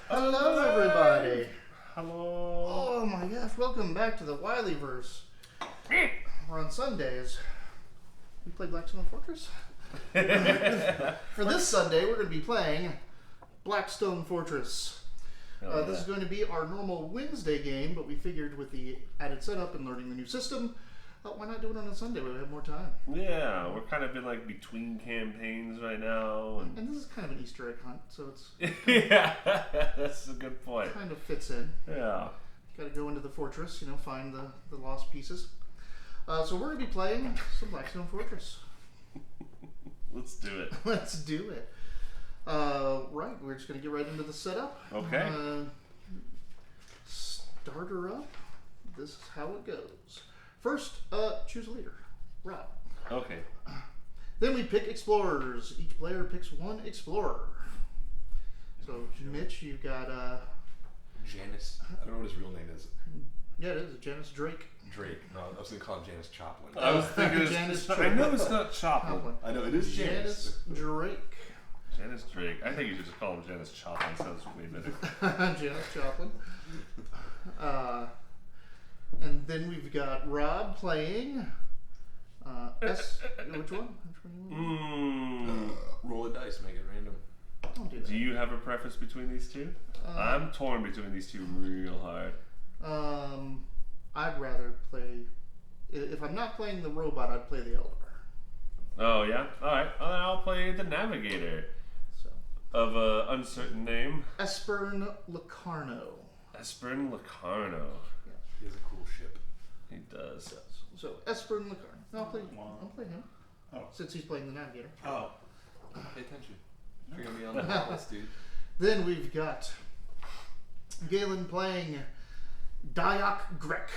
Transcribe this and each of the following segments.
Hello, everybody. Hello. Oh my gosh, welcome back to the Wileyverse. We're on Sundays. We play Blackstone Fortress? For this Sunday, we're going to be playing Blackstone Fortress. This is going to be our normal Wednesday game, but we figured with the added setup and learning the new system, why not do it on a Sunday where we have more time? Yeah, we're kind of in like between campaigns right now. And this is kind of an Easter egg hunt, so it's... Yeah, that's a good point. Kind of fits in. Yeah. Got to go into the fortress, find the lost pieces. So we're going to be playing some Blackstone Fortress. Let's do it. Let's do it. Right, we're just going to get right into the setup. Okay. Starter up. This is how it goes. First, choose a leader. Rob. Okay. Then we pick explorers. Each player picks one explorer. So, Mitch, you've got... Janice. I don't know what his real name is. Yeah, it is. Janice Drake. Drake. No, I was going to call him Janice Joplin. I was thinking Janice I know it's not Choplin. I know, it is Janice Drake. Janice Drake. I think you should just call him Janice Choplin. Sounds way better. Janice Joplin. And then we've got Rob playing which one? Roll a dice, make it random. Don't do that. Do you have a preference between these two? I'm torn between these two real hard. I'd rather play... If I'm not playing the robot, I'd play the Elder. Oh, yeah? Alright. I'll play the Navigator. So, Of a uncertain name. Espern Locarno. Espern Locarno. He has a cool ship. He does. So, Espern Locarno. I'll play him. Oh. Since he's playing the Navigator. Oh. Pay attention. You're going to be on the list, dude. Then we've got Galen playing Dayak Grek.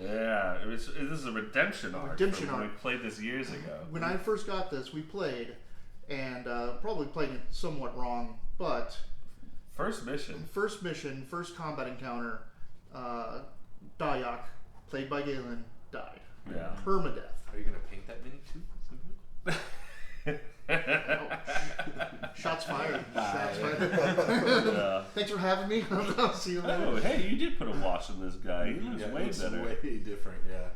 Yeah, this is a redemption arc. Redemption from when arc. we played this years ago. When I first got this, we played, and probably played it somewhat wrong, but First mission. first combat encounter, Dayak, played by Galen, died. Yeah. Permadeath. Are you going to paint that mini too? Shots fired. Shots fired. Yeah. Thanks for having me. I'll see you later. Oh, hey, you did put a watch on this guy. He looks Yeah, way it's better. way different, yeah.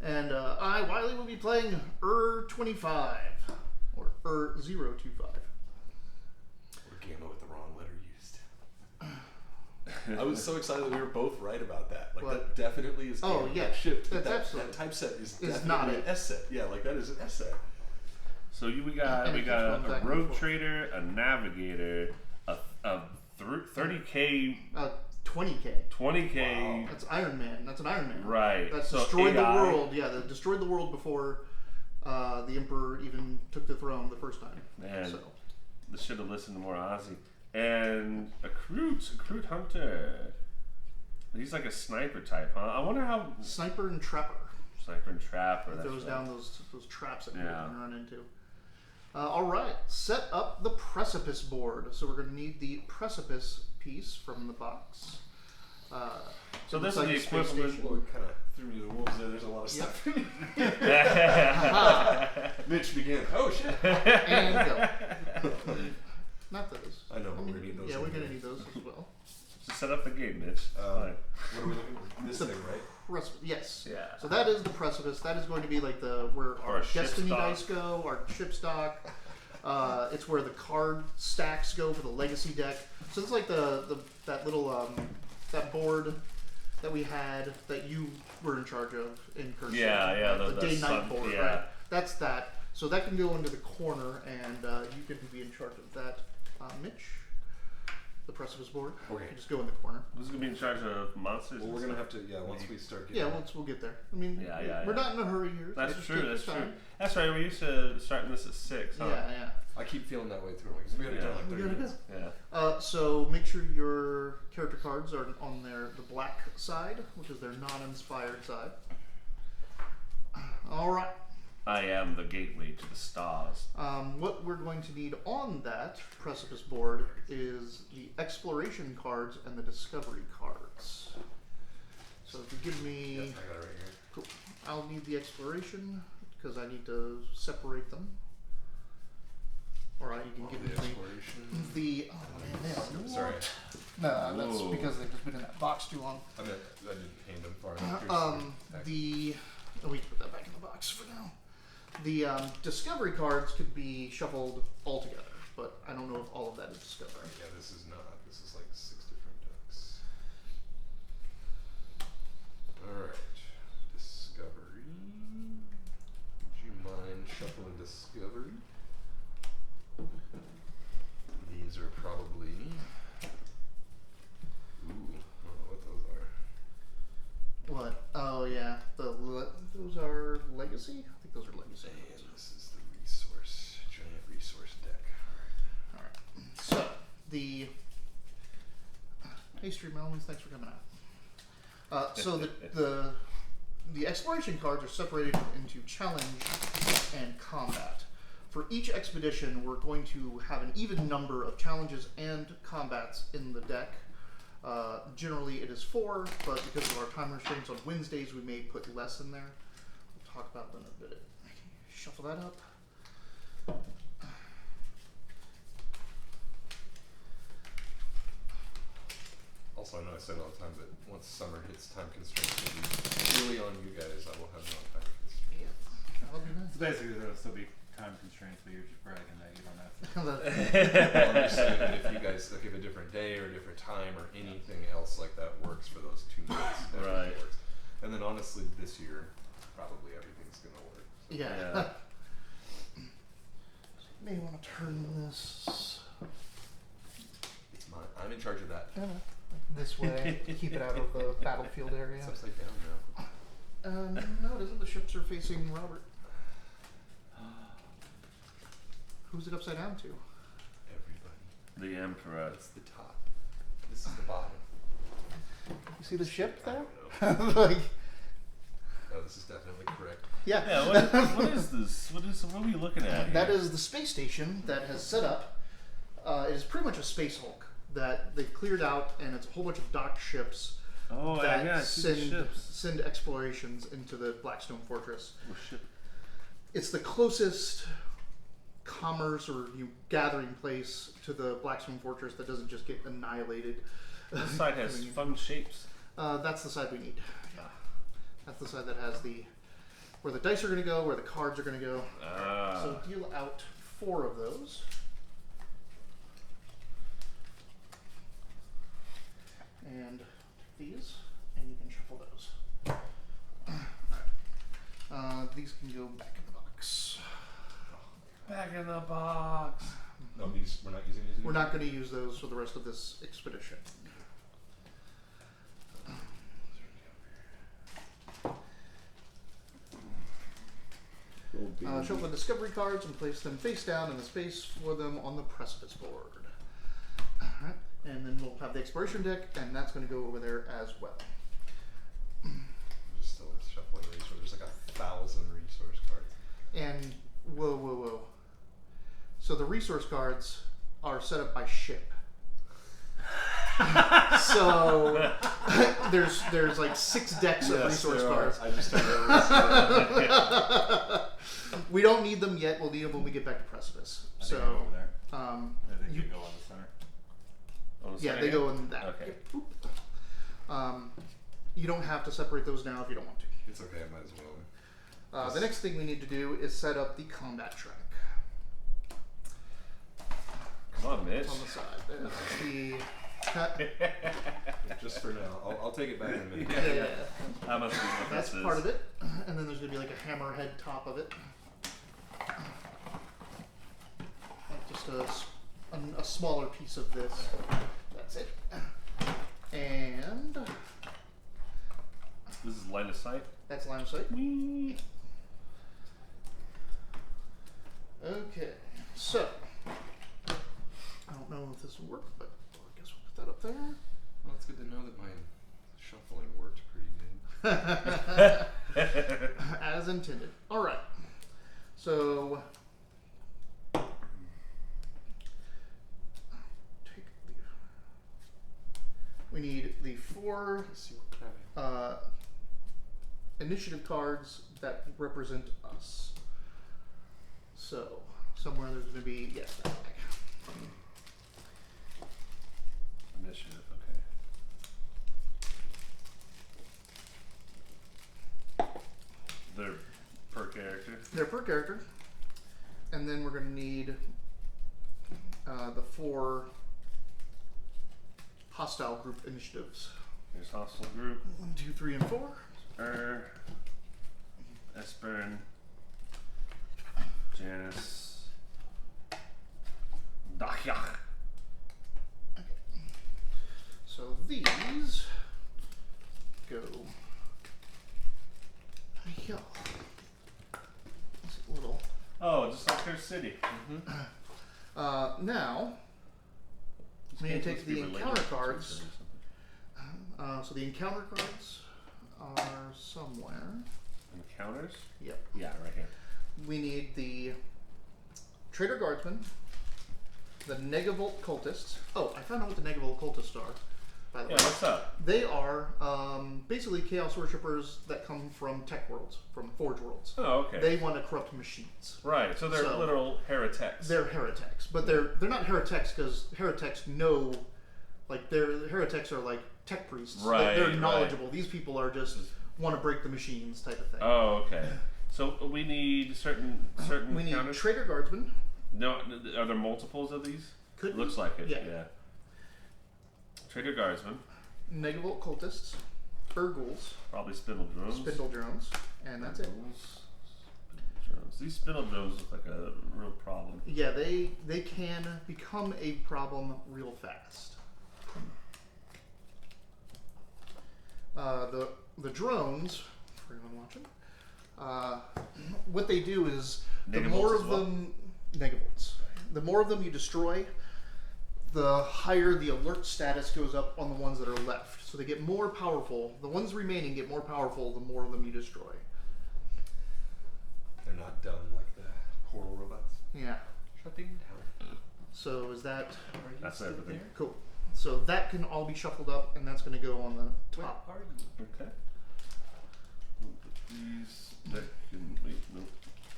And I, Wiley, will be playing 25 or 025. Or Gamma with the wrong letter used. I was so excited that we were both right about that. Like, What? that definitely is Oh, Gamma. yeah. That ship, That's that absolutely. type set is It's definitely not an it. S set. Yeah, like that is an S set. So we got And it keeps going back a and rogue forth. trader, a navigator, a 30k, 20k. 20k. Wow. That's Iron Man. That's an Iron Man. Right. That So destroyed AI. the world. Yeah, that destroyed the world before the Emperor even took the throne the first time. Man, So, they should have listened to more Ozzy. And a Kroot hunter. He's like a sniper type, huh? I wonder how Sniper and Trapper. sniper and trapper. He That's throws right. down those traps that people Yeah. can run into. All right, set up the precipice board. So we're going to need the precipice piece from the box. So this is like the a space equivalent. station. Well, it kind of threw me to the wolves there. There's a lot of stuff. Mitch begin. Oh, shit. And go. Not those. I know, but we're gonna need those Yeah, we're anyway. going to need those as well. Just set up the game, Mitch. It's fine. What are we looking for? This The thing, right? Yes. Yeah. So that is the precipice. That is going to be like where Our our ship destiny stock. dice go, our ship stock. It's where the card stacks go for the legacy deck. So it's like that little that board that we had that you were in charge of in Curse. Yeah, the the day sun- night board. yeah. Right. That's that. So that can go into the corner, and you can be in charge of that, Mitch. The precipice board. Okay. You just go in the corner. Who's gonna be in charge of monsters? Well, and we're gonna stuff? have to, once we start getting. Yeah, we'll get there. I mean, Yeah, we're not in a hurry here. That's Just true. take your That's true. time. That's right. We used to starting this at 6. Huh? Yeah. I keep feeling that way through. Like, we gotta Yeah. done like We 30 gotta go. minutes. Yeah. So make sure your character cards are on the black side, which is their non-inspired side. All right. I am the gateway to the stars. What we're going to need on that precipice board is the exploration cards and the discovery cards. So if you give me, Yes, I got it right here. cool. I'll need the exploration because I need to separate them. Or you can give The me exploration. the. Oh man, man. Sorry. No, that's Whoa. because they've just been in that box too long. I didn't hand them far enough. We can put that back in the box for now. The discovery cards could be shuffled all together, but I don't know if all of that is discovery. Yeah, this is not. This is like 6 different decks. Alright. Discovery. Would you mind shuffling Discovery? These are probably. Ooh, I don't know what those are. What? Oh yeah, those are legacy. I think those are legacy. And this is the resource, giant resource deck. All right. So the hey Stream Elements, thanks for coming out. So the exploration cards are separated into challenge and combat. For each expedition, we're going to have an even number of challenges and combats in the deck. Generally it is 4, but because of our time restraints on Wednesdays, we may put less in there. We'll talk about them in a bit. Shuffle that up. Also, I know I said it all the time, but once summer hits, time constraints will be really on you guys. I will have no time constraints. That'll be nice. So basically, there'll still be time constraints, but you're just bragging that you don't have to. Well, I'm just saying that if you guys like, if a different day or a different time or anything else like that works for those 2 nights, Right. works. And then honestly, this year, probably everything's gonna work. Yeah. May want to turn this It's mine. I'm in charge of that. this way, keep it out of the battlefield area. It's upside down now. No, it isn't. The ships are facing Robert. Who's it upside down to? Everybody. The Emperor. That's the top. This is the bottom. You see the ship I there? don't know. Like, No, this is definitely correct. yeah. Yeah, what is this? What are we looking at here? That is the space station that has set up. It is pretty much a space Hulk that they've cleared out, and it's a whole bunch of docked ships Oh, that yeah, I see the ships. send explorations into the Blackstone Fortress. Oh, ship. It's the closest commerce or gathering place to the Blackstone Fortress that doesn't just get annihilated. This side has fun shapes. That's the side we need. Yeah. That's the side that has where the dice are going to go, where the cards are going to go. Ah. So deal out 4 of those. And these, and you can shuffle those. Alright. These can go back in the box. Back in the box. No, these we're not using these. We're not going to use those for the rest of this expedition. Shuffle the discovery cards and place them face down in the space for them on the precipice board. Alright, and then we'll have the exploration deck, and that's going to go over there as well. Just still shuffling resource. There's like 1,000 resource cards. And whoa. So the resource cards are set up by ship. So there's like 6 decks of resource cards. I just turned over. We don't need them yet. We'll need them when we get back to Precipice. I think So I go over there. I think you- you go on the center. On the yeah, side they here? go in that. Okay. You don't have to separate those now if you don't want to. It's okay. I might as well. The next thing we need to do is set up the combat track. Come on, Mitch. It's on the side. That's the Just for now. I'll take it back in a minute. yeah. That must be what That's this is. part of it, and then there's gonna be like a hammerhead top of it. Like just a smaller piece of this. That's it. And This is line of sight. that's line of sight. Okay, so I don't know if this will work, but I guess we'll put that up there. Well, it's good to know that my shuffling worked pretty good. As intended. All right. So we need the 4 Let's see what crap. initiative cards that represent us. So somewhere there's going to be, yes, that bag. Initiative, okay. They're per character. They're per character. And then we're going to need the 4 hostile group initiatives. Here's hostile group. 1, 2, 3, and 4. Espern, Janice, Dachjach. So these go here. It's a little. Oh, just like their city. Now, we need to take the encounter cards. So the encounter cards are somewhere. Encounters? Yep. Yeah, right here. We need the Traitor Guardsman, the Negavolt Cultists. Oh, I found out what the Negavolt Cultists are, by the way. Yeah, what's up? They are basically Chaos Worshippers that come from Tech Worlds, from Forge Worlds. Oh, okay. They want to corrupt machines. Right, so they're literal heretics. They're heretics, but they're not heretics because heretics know, like heretics are like tech priests. Right, They're right. knowledgeable. These people are just want to break the machines type of thing. Oh, okay. So we need certain We need counters. Traitor Guardsmen. No, are there multiples of these? Could Looks like it. Yeah. Yeah. Trader Guardsman, Negavolt Cultists, Urgles, probably Spindle Drones. Spindle Drones, and that's it. Spindle Drones. These Spindle Drones look like a real problem. Yeah, they can become a problem real fast. The drones, for anyone watching, what they do is the Negavolts more as of well? them, Negavolts, the more of them you destroy, the higher the alert status goes up on the ones that are left. So they get more powerful. The ones remaining get more powerful the more of them you destroy. They're not dumb like the portal robots. Yeah. Shutting down. So is that Are you That's still everything. there? cool? So that can all be shuffled up, and that's going to go on the Where top. are you? Okay. We'll put these back in. Wait, no.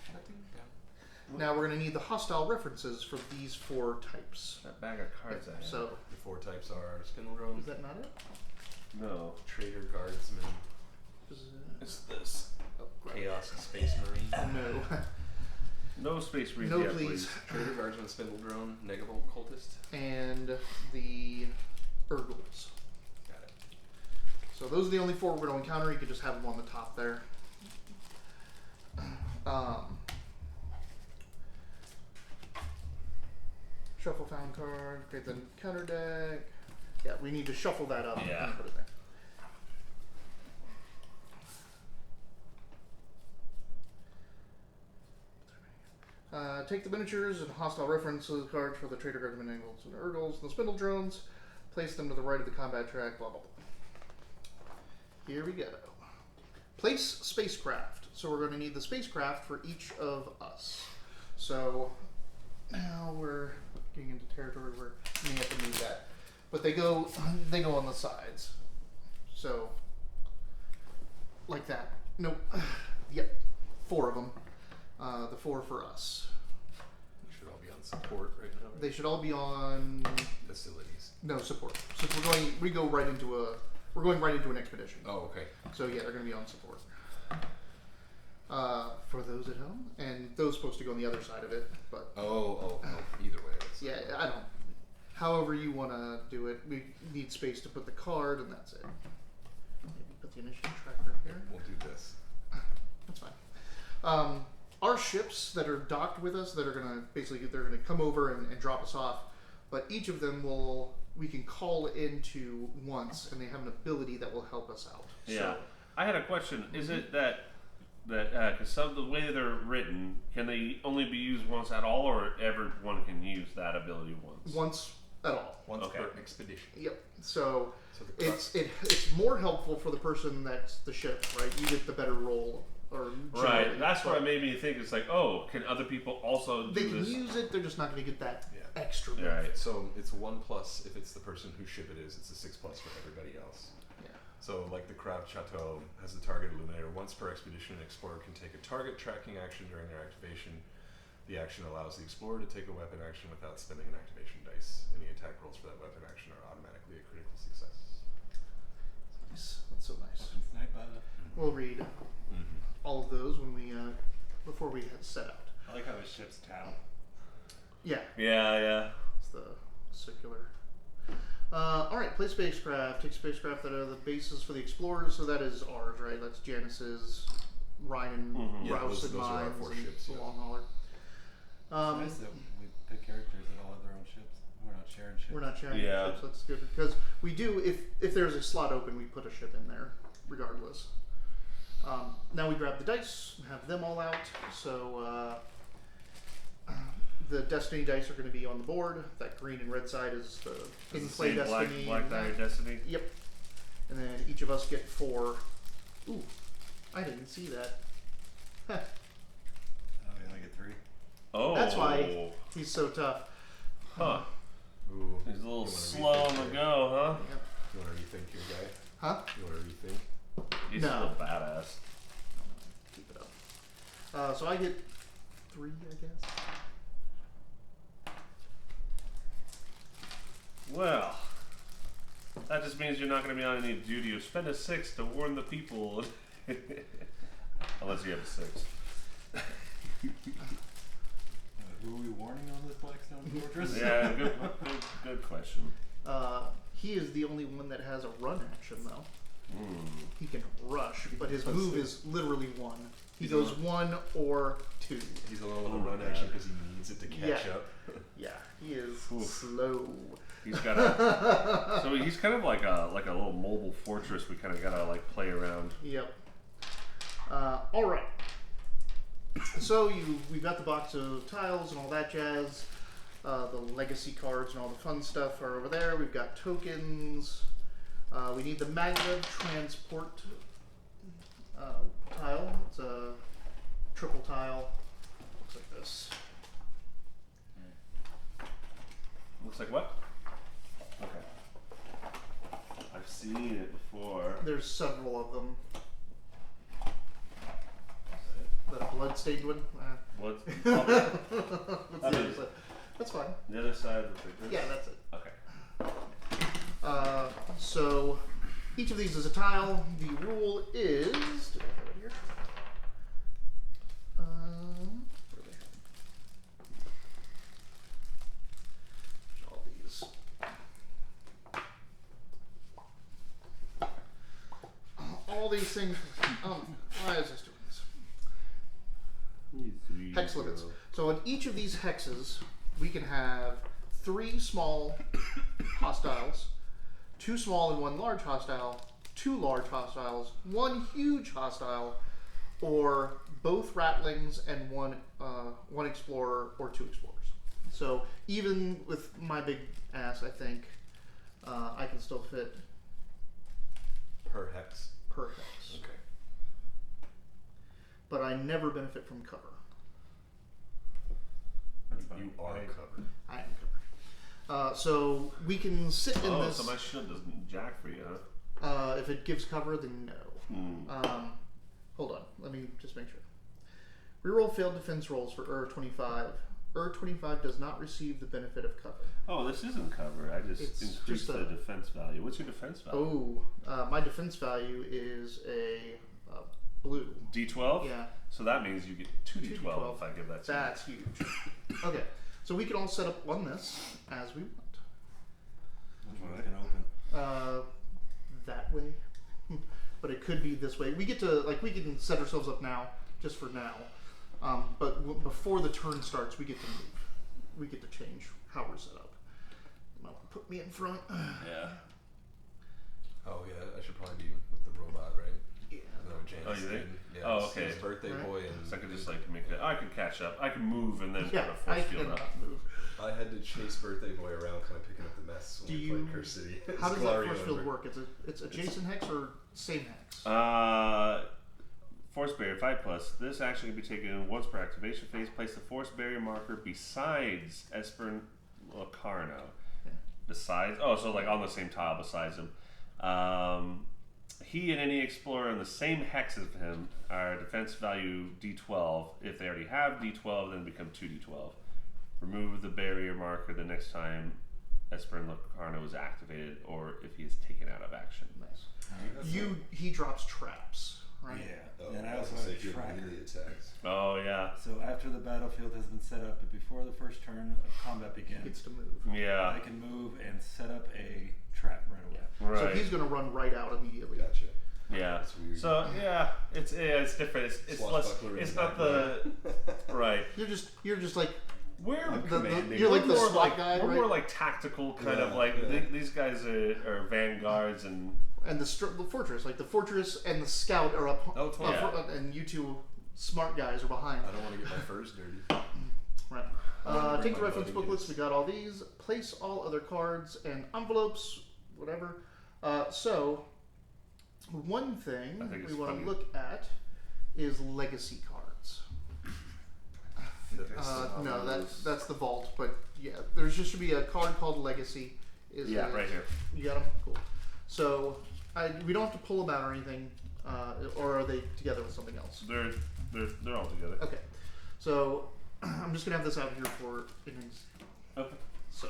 Shutting down. Now we're going to need the hostile references for these 4 types. That bag of cards I have. So The 4 types are Spindle Drone, is that not it? No. Traitor Guardsman, Is It's this. oh, crap. Chaos Space Marine. No. No space read No, yet, please. Traitor Guardsman, Spindle Drone, Negavolt Cultist. And the Urgles. Got it. So those are the only 4 we're going to encounter. You could just have them on the top there. Shuffle found card. Create the counter deck. Yeah, we need to shuffle that up Yeah. and put it there. Take the miniatures and hostile references cards for the Traitor Guardsmen, Angles, and Urgles, and the Spindle Drones. Place them to the right of the combat track, blah, blah, blah. Here we go. Place spacecraft. So we're going to need the spacecraft for each of us. So now we're getting into territory where we may have to move that. But they go on the sides. So, like that. Nope. Yep. 4 of them. The 4 for us. We should all be on support right now. They should all be on Facilities. no support. Since we're going right into an expedition. Oh, okay. So yeah, they're going to be on support. For those at home, and those supposed to go on the other side of it. But Oh. Either way. It's yeah, I don't. However you want to do it, we need space to put the card, and that's it. Maybe put the initiative tracker here. We'll do this. That's fine. Our ships that are docked with us, that are gonna they're gonna come over and drop us off, but each of them we can call into once, and they have an ability that will help us out. Yeah. So, I had a question. Is it that because some of the way they're written, can they only be used once at all, or everyone can use that ability once? once at all. Once Okay. per expedition. Yep. So So the it's more helpful for the person that's the ship, right? You get the better roll, or Right. generally, That's but what made me think. It's like, oh, can other people also do they can this? use it. They're just not going to get that Yeah. extra. Yeah, right. So it's 1+ if it's the person whose ship it is. It's a 6+ for everybody else. Yeah. So like the Crab Chateau has the target illuminator. Once per expedition, an explorer can take a target tracking action during their activation. The action allows the explorer to take a weapon action without spending an activation dice. Any attack rolls for that weapon action are automatically a critical success. Nice. That's so nice. Sniper. We'll read all of those when we before we head set out. I like how his ship's tau. Yeah, Yeah. it's the circular. All right, play spacecraft. Take spacecraft that are the bases for the explorers. So that is ours, right? That's Janice's, Ryan and Yeah, Rouse those and are our mine, 4 and ships, the yeah. long hauler. It's nice that we pick characters that all have their own ships. We're not sharing ships. We're not sharing Yeah. ships. That's good because we do. If there's a slot open, we put a ship in there, regardless. Now we grab the dice, and have them all out. So the Destiny dice are going to be on the board. That green and red side is the in-play Destiny. Black die Destiny. Yep. And then each of us get 4. Ooh, I didn't see that. Oh, we only get 3. Oh. That's why he's so tough. Huh. Ooh. He's a You little wanna slow on rethink the your- go, huh? Yep. You want to rethink your guy? Huh? You want to rethink? He's No. a little badass. Keep it up. So I get 3, I guess. Well, that just means you're not going to be on any duty. You spend a 6 to warn the people. Unless you have a 6. Who are we warning on this Blackstone fortress? Yeah, good question. He is the only one that has a run action, though. Hmm. He can rush, but his move is literally 1. He He's goes on- 1 or 2. He's alone with a Oh run my action God. because he needs it to catch Yeah. up. Yeah, he is Oof. slow. He's got a. So he's kind of like a little mobile fortress. We kind of gotta like play around. Yep. All right. So we've got the box of tiles and all that jazz. The legacy cards and all the fun stuff are over there. We've got tokens. We need the maglev transport tile. It's a triple tile. Looks like this. Looks like what? Okay. I've seen it before. There's several of them. The blood-stained one. What? What's the other side? That's fine. The other side looks like this. Yeah, that's it. Okay. So each of these is a tile. The rule is. Do I have it here? Where are they? All these. All these things. Why is this doing this? Hex limits. So on each of these hexes, we can have 3 small hostiles, 2 small and 1 large hostile, 2 large hostiles, 1 huge hostile, or both rattlings and one explorer or 2 explorers. So even with my big ass, I think I can still fit Per hex. per hex. Okay. But I never benefit from cover. That's fine. You are Right. covered. I am covered. So we can sit in Oh, this. so my shield doesn't jack for you, huh? If it gives cover, then no. Hmm. Hold on. Let me just make sure. Reroll failed defense rolls for 25. 25 does not receive the benefit of cover. Oh, this isn't cover. I just It's increased just the a- defense value. What's your defense value? Oh, my defense value is a blue. D12? Yeah, So that means you get 2d12 2d12. if I give that to you. that's huge. Okay, so we can all set up on this as we want. Which one's gonna open? That way, but it could be this way. We get to we can set ourselves up now, just for now. But before the turn starts, we get to move. We get to change how we're set up. Put me in front. Yeah. Oh yeah, I should probably be with the robot, right? Yeah. No, James Oh, you think? did. Yeah, Oh, it's okay. his birthday Right. boy, and So I could just like make it. I can catch up. I can move and then Yeah, put a I force field cannot up. move. I had to chase birthday boy around, kind of picking up the mess when Do we you- played Curse City. How does that Glario force field number. work? It's adjacent hex or same hex? Force barrier 5+. This action can be taken once per activation phase. Place the force barrier marker besides Esper Locarno. Okay. Besides, so like on the same tile besides him. he and any explorer in the same hex as him are defense value D12. If they already have D12, then become 2D12. Remove the barrier marker the next time Esperin Locarno is activated, or if he is taken out of action. Nice. He drops traps, right? Yeah. Oh, And I I was also gonna say have if you're tracker. melee attacks. Oh yeah, So after the battlefield has been set up, but before the first turn of combat He begins, gets to move. yeah, I can move and set up a trap right away. right. So he's going to run right out immediately. Gotcha. Yeah. That's weird. So yeah, it's different. It's less. Swashbuckler It's in not the the right. You're just like We're you're like the more SWAT like guy, we're right? more like tactical kind of Yeah, like yeah. these guys are vanguards and And the fortress, like the fortress and the scout are up, Oh, totally. and you two smart guys are behind. I don't want to get my furs dirty. Right. I wanna bring Take the my reference voting booklets. days. We got all these. Place all other cards and envelopes, whatever. So, one thing I think it's we want funny. to look at is legacy cards. No, that's the vault. But yeah, there's just should be a card called Legacy. yeah, right here. You got them? Cool. So we don't have to pull them out or anything, or are they together with something else? They're all together. Okay. So I'm just gonna have this out here for innings. Okay. So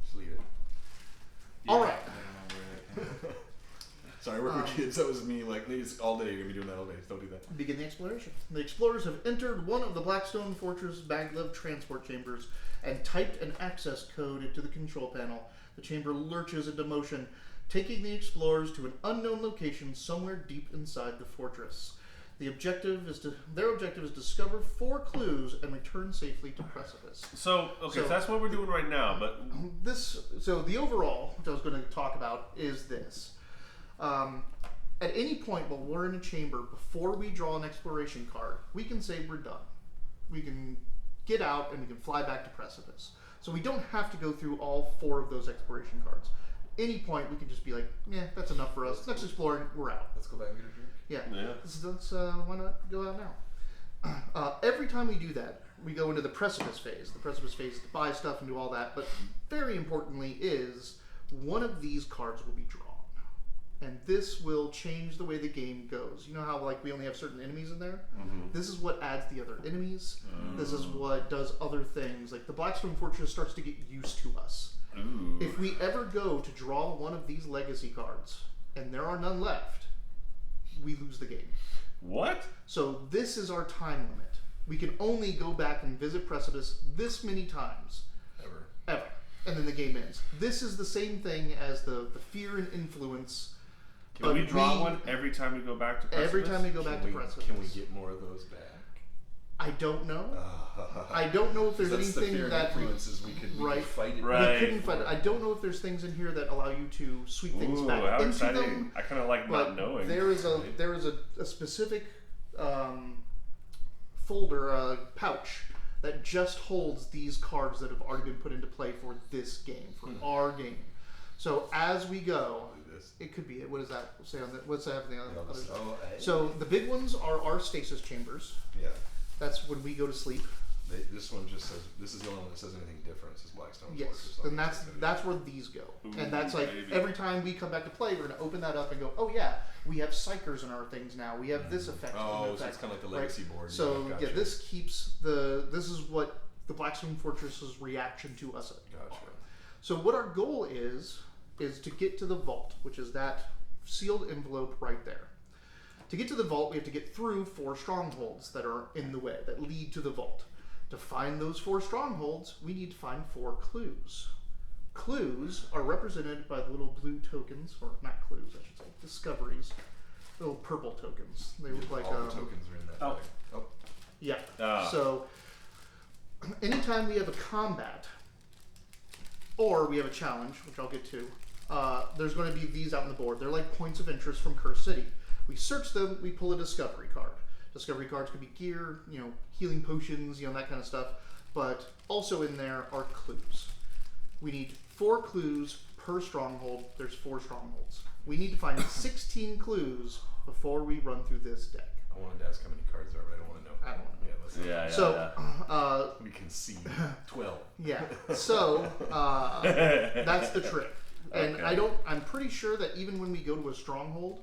Just leave it. all right. I don't know where Sorry, we're kids. That was me. Like, these all day. You're gonna be doing that all day. Don't do that. Begin the exploration. The explorers have entered one of the Blackstone Fortress maglev transport chambers and typed an access code into the control panel. The chamber lurches into motion, taking the explorers to an unknown location somewhere deep inside the fortress. Their objective is to discover 4 clues and return safely to Precipice. So So- that's what we're doing right now. But So the overall, which I was going to talk about, is this. At any point while we're in a chamber, before we draw an exploration card, we can say we're done. We can get out and we can fly back to Precipice. So we don't have to go through all 4 of those exploration cards. Any point we can just be like, yeah, that's enough for us. Next exploring, we're out. Let's go back and get a drink. Yeah. yeah. Let's why not go out now? Every time we do that, we go into the Precipice phase. The Precipice phase is to buy stuff and do all that. But very importantly is one of these cards will be drawn. And this will change the way the game goes. You know how like we only have certain enemies in there? This is what adds the other enemies. This is what does other things. Like the Blackstone Fortress starts to get used to us. Ooh. If we ever go to draw one of these legacy cards and there are none left, we lose the game. What? So this is our time limit. We can only go back and visit Precipice this many times. Ever. And then the game ends. This is the same thing as the fear and influence. Can but we draw one every time we go back to Precipice? Every time we go back to Precipice. Can we get more of those back? I don't know. I don't know if there's That's the anything fear and that influences we could right. fight it. Right. we couldn't fight it. I don't know if there's things in here that allow you to sweep things Ooh, back how into exciting! them. I kind of like But not knowing. there is a specific folder, pouch that just holds these cards that have already been put into play for this game, for our game. So as we go, Do this. it could be it. What does that say on the? What's that happening on the other? Oh, hey. So the big ones are our stasis chambers. yeah. That's when we go to sleep. This one just says, this is the only one that says anything different. It says Blackstone Yes, Fortress. then that's where these go, and that's like baby. every time we come back to play, we're gonna open that up and go, oh yeah, we have psychers in our things now. We have this effect. Oh, and so effect, it's kind of like the right? legacy board. So Gotcha. yeah, this keeps this is what the Blackstone Fortress's reaction to us. Gotcha. So what our goal is to get to the vault, which is that sealed envelope right there. To get to the vault, we have to get through 4 strongholds that are in the way, that lead to the vault. To find those 4 strongholds, we need to find 4 clues. Clues are represented by the little blue tokens, or not clues, I should say, discoveries. Little purple tokens. They look like all the tokens are in that. oh. bag. Oh. yeah. Ah. So anytime we have a combat or we have a challenge, which I'll get to, there's going to be these out on the board. They're like points of interest from Cursed City. We search them, we pull a discovery card. Discovery cards could be gear, healing potions, that kind of stuff. But also in there are clues. We need 4 clues per stronghold. There's 4 strongholds. We need to find 16 clues before we run through this deck. I wanted to ask how many cards there are, but I don't want to know. I don't want to know. Yeah, let's know. Yeah. So, We can see 12. yeah. So, that's the trick. And Okay. I'm pretty sure that even when we go to a stronghold,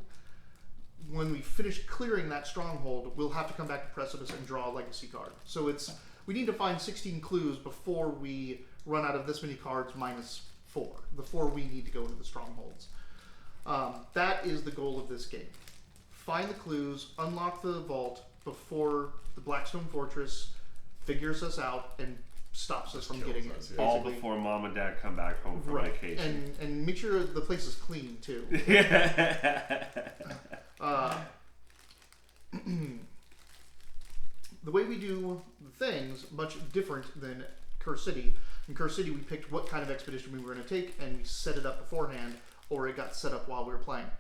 when we finish clearing that stronghold, we'll have to come back to Precipice and draw a legacy card. So we need to find 16 clues before we run out of this many cards minus 4. The 4 we need to go into the strongholds. That is the goal of this game. Find the clues, unlock the vault before the Blackstone Fortress figures us out and stops us from kills getting us, it. yeah. All basically. before mom and dad come back home from Right. vacation. And make sure the place is clean too. The way we do things much different than Curse City. In Curse City, we picked what kind of expedition we were going to take, and we set it up beforehand, or it got set up while we were playing.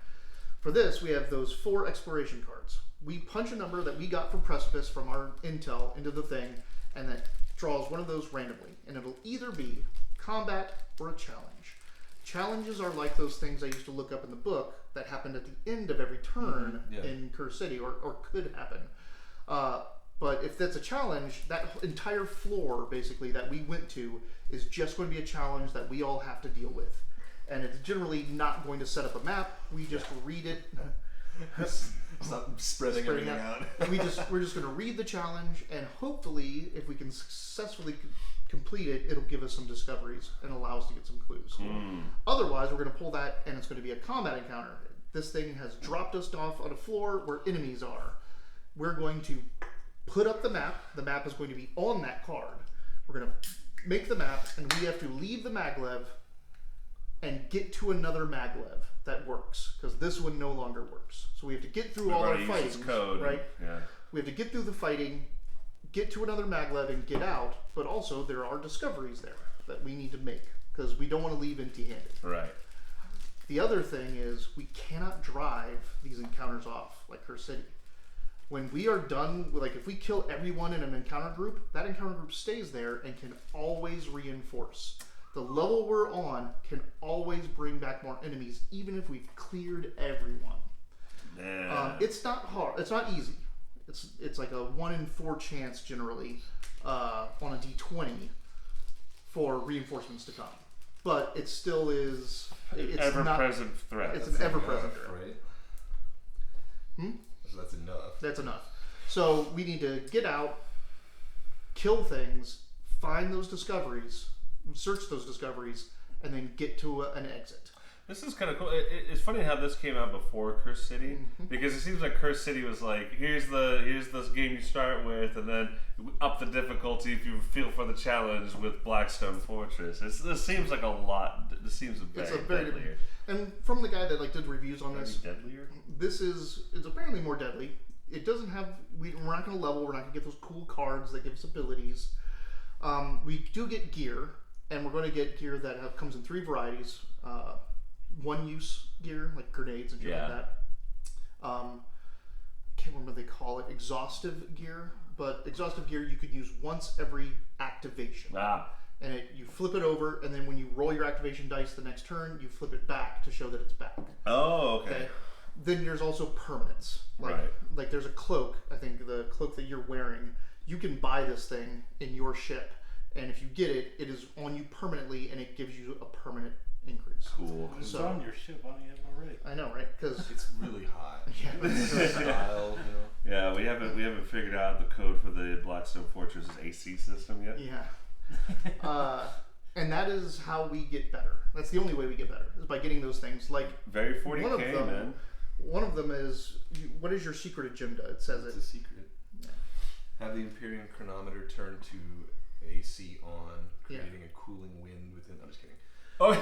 For this, we have those 4 exploration cards. We punch a number that we got from Precipice from our intel into the thing, and that draws one of those randomly, and it'll either be combat or a challenge. Challenges are like those things I used to look up in the book that happened at the end of every turn in Curse City, or could happen. But if that's a challenge, that entire floor, basically, that we went to is just going to be a challenge that we all have to deal with. And it's generally not going to set up a map. We just read it. Stop spreading everything out. We're just going to read the challenge, and hopefully, if we can successfully complete it, it'll give us some discoveries and allow us to get some clues. Otherwise, we're going to pull that, and it's going to be a combat encounter. This thing has dropped us off on a floor where enemies are. We're going to put up the map. The map is going to be on that card. We're going to make the map, and we have to leave the maglev and get to another maglev that works, because this one no longer works. So we have to get through all our fighting, code, right? Yeah. We have to get through the fighting, get to another maglev, and get out. But also there are discoveries there that we need to make, because we don't want to leave empty-handed. Right. The other thing is we cannot drive these encounters off like Curse City. When we are done, like if we kill everyone in an encounter group, that encounter group stays there and can always reinforce. The level we're on can always bring back more enemies, even if we've cleared everyone. Yeah. It's not hard. It's not easy. It's like a 1 in 4 chance generally on a D20 for reinforcements to come. But it still is. It's ever-present threat. It's an ever-present threat. Right? So that's enough. That's enough. So we need to get out, kill things, find those discoveries, search those discoveries, and then get to an exit. This is kind of cool. It's funny how this came out before Curse City, because it seems like Curse City was like, here's this game you start with, and then up the difficulty if you feel for the challenge with Blackstone Fortress. This seems like a lot. This seems It's very a very deadlier. And from the guy that did reviews on this, Deadlier? it's apparently more deadly. It doesn't have. We're not going to level. We're not going to get those cool cards that give us abilities. We do get gear, and we're going to get gear that comes in 3 varieties. One-use gear, like grenades and shit like that. I can't remember what they call it. Exhaustive gear, but exhaustive gear you could use once every activation. And you flip it over, and then when you roll your activation dice the next turn, you flip it back to show that it's back. Oh, okay. Then there's also permanence. Right. Like there's a cloak. I think the cloak that you're wearing, you can buy this thing in your ship, and if you get it, it is on you permanently, and it gives you a permanent increase. Cool. It's So- on your ship. Why don't you have it already? I know, right? Because It's really hot. yeah. Style, you know. Yeah, we haven't figured out the code for the Blackstone Fortress AC system yet. Yeah. And that is how we get better. That's the only way we get better, is by getting those things. Like, Very 40K, one of them, man. One of them is, what is your secret agenda? It says It's it. a secret. Have the Imperium chronometer turn to AC on, creating a cooling wind within. I'm just kidding. Oh,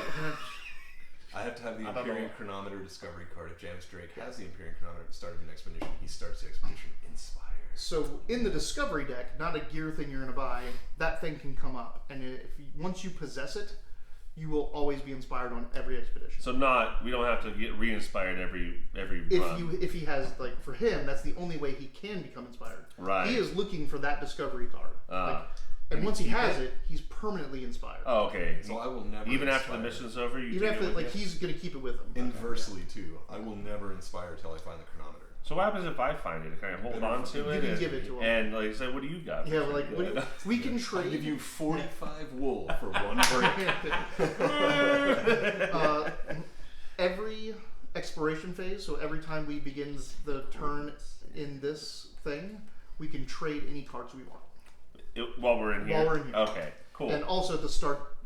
I have to have the I don't Imperium know. chronometer discovery card. If James Drake has the Imperium chronometer at the start of an expedition, he starts the expedition inspired. So in the discovery deck, not a gear thing you're going to buy, that thing can come up. And once you possess it, you will always be inspired on every expedition. so we don't have to get re-inspired every run. If he has, like, for him, that's the only way he can become inspired. Right. He is looking for that discovery card. And once he has it, he's permanently inspired. Oh, okay. So I will never. Even after the inspire. mission's over, you Even take after, it with like, you? he's going to keep it with him. Inversely too, I will never inspire till I find the chronometer. So what happens if I find it? Can I hold on to it? You can and, give it to him. And like say, what do you got? Yeah, like we can I'll trade. give you 45 wool for one brick. Every exploration phase, so every time we begin the turn in this thing, we can trade any cards we want. While we're in here. While we're in here. Okay, cool. And also at the start,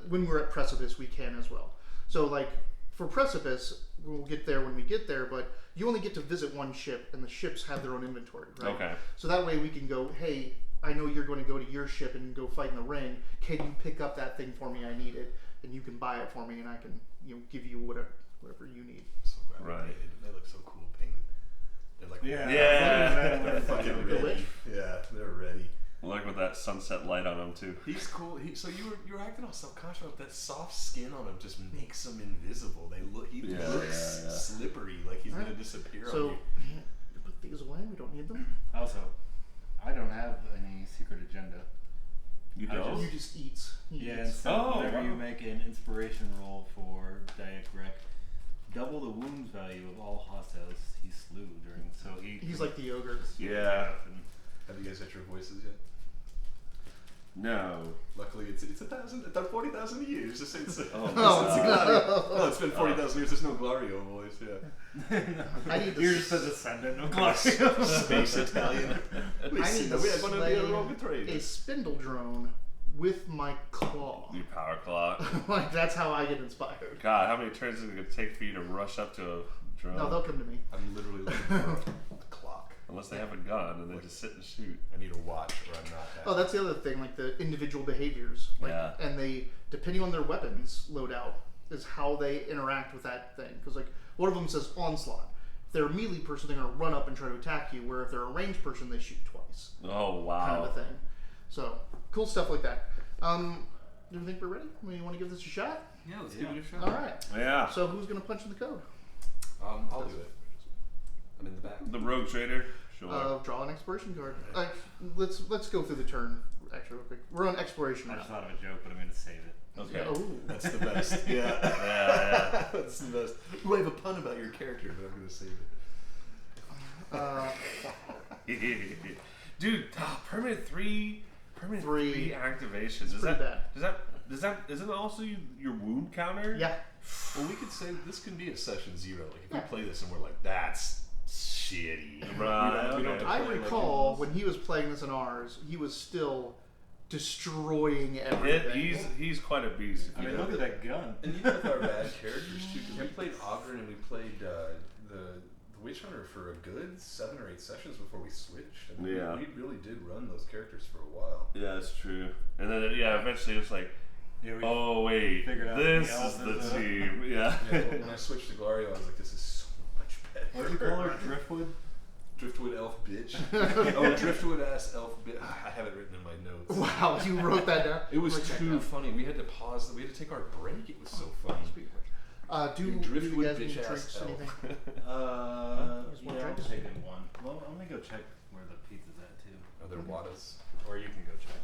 when we're at Precipice, we can as well. So like for Precipice, we'll get there when we get there, but you only get to visit one ship, and the ships have their own inventory, right? Okay. So that way we can go, hey, I know you're going to go to your ship and go fight in the ring. Can you pick up that thing for me? I need it, and you can buy it for me, and I can give you whatever you need. So glad we Right. painted. They look so cool painted. They're like Yeah. they're fucking ready. Yeah, they're ready. Like with that sunset light on them too. He's cool. So you were acting all self-conscious about that soft skin on him just makes him invisible. He looks slippery, like he's gonna disappear on So you. you put these away. We don't need them. Also, I don't have any secret agenda. You I don't? You just eat. Yeah, and so Oh, whenever you wow. make an inspiration roll for Diet Grek, double the wounds value of all hostiles he slew during. So He's like the ogre. Yeah. Have you guys got your voices yet? No. Luckily, it's 40,000 years. It's been 40,000 years. There's no Glario voice. Yeah. I need to You're just a descendant of Glacio. Space Italian. I need to We are gonna be a slay rogue trade. a spindle drone with my claw. You power claw. Like that's how I get inspired. God, how many turns is it gonna take for you to rush up to a drone? No, they'll come to me. I'm literally looking for a clock. Unless they have a gun and they just sit and shoot. I need a watch, or I'm not happy. Oh, that's the other thing, like the individual behaviors. Like, Yeah. And they, depending on their weapons loadout, is how they interact with that thing. Because like one of them says onslaught. If they're a melee person, they're gonna run up and try to attack you. Where if they're a ranged person, they shoot twice. Oh wow. Kind of a thing. So cool stuff like that. Do you think we're ready? You want to give this a shot? Yeah, let's give it a shot. All right. Yeah. So who's gonna punch in the code? I'll do it. I'm in the back. The rogue trader. Sure. Draw an exploration card. Let's go through the turn. Actually, real quick. We're on exploration I now. just thought of a joke, but I'm going to save it. Okay. Oh. That's the best. Yeah. Yeah. That's the best. Well, I have a pun about your character, but I'm going to save it. Dude, permanent three activations. Is pretty that isn't it also your wound counter? Yeah. Well, we could say this can be a session 0. Like if we play this and we're like, that's shitty. Right, We don't okay. have I to play like recall it when he was playing this in ours, he was still destroying everything. He's quite a beast. I mean, look at that gun. And even with our bad characters too, because we played Ogren and we played the Witch Hunter for a good 7 or 8 sessions before we switched. And Yeah. we really did run those characters for a while. Yeah, that's true. And then eventually it was like, Yeah, we oh wait, figured out this the is elf the is a- team. Yeah. Yeah, when I switched to Glario, I was like, this is so much better. What did you call her? Driftwood? Driftwood elf bitch. Oh, driftwood ass elf bitch. I have it written in my notes. Wow, you wrote that down? It was Write that too down. funny. We had to pause. We had to take our break. It was so funny. Do you Driftwood guys need bitch ass drinks? elf. Anything? Yeah, one I'll drink? take in one. Well, let me go check where the pizza's at, too. Are there Wadas? Or you can go check.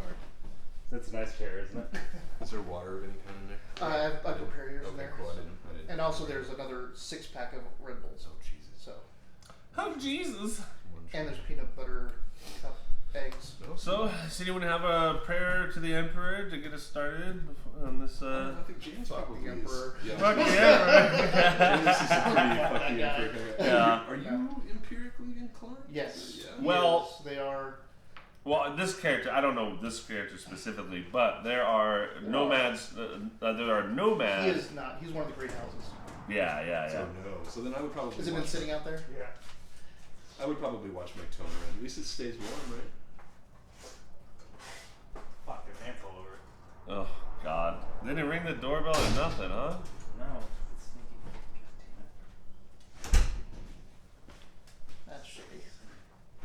Or, that's a nice chair, isn't it? Is there water of any kind in there? I prepare yours in Okay, there. cool. I didn't. And also, there's another 6-pack of Red Bulls. Oh Jesus. So, Oh Jesus. and there's peanut butter cup eggs. So, does anyone have a prayer to the Emperor to get us started on this? I think James Fuck probably the Emperor. is. Fuck Yeah. the Emperor. James is a pretty fuck the Emperor. Yeah. Are you empirically inclined? Yes. Yeah. Well- Yes, they are. Well, this character, I don't know this character specifically, but there are nomads. There are nomads. He is not. He's one of the great houses. Yeah. So no. So then I would probably. Has it been watch sitting out there? Yeah. I would probably watch my tone around. At least it stays warm, right? Fuck, their pants all over it. Oh God! They didn't ring the doorbell or nothing, huh? No, it's sneaky. That's shitty.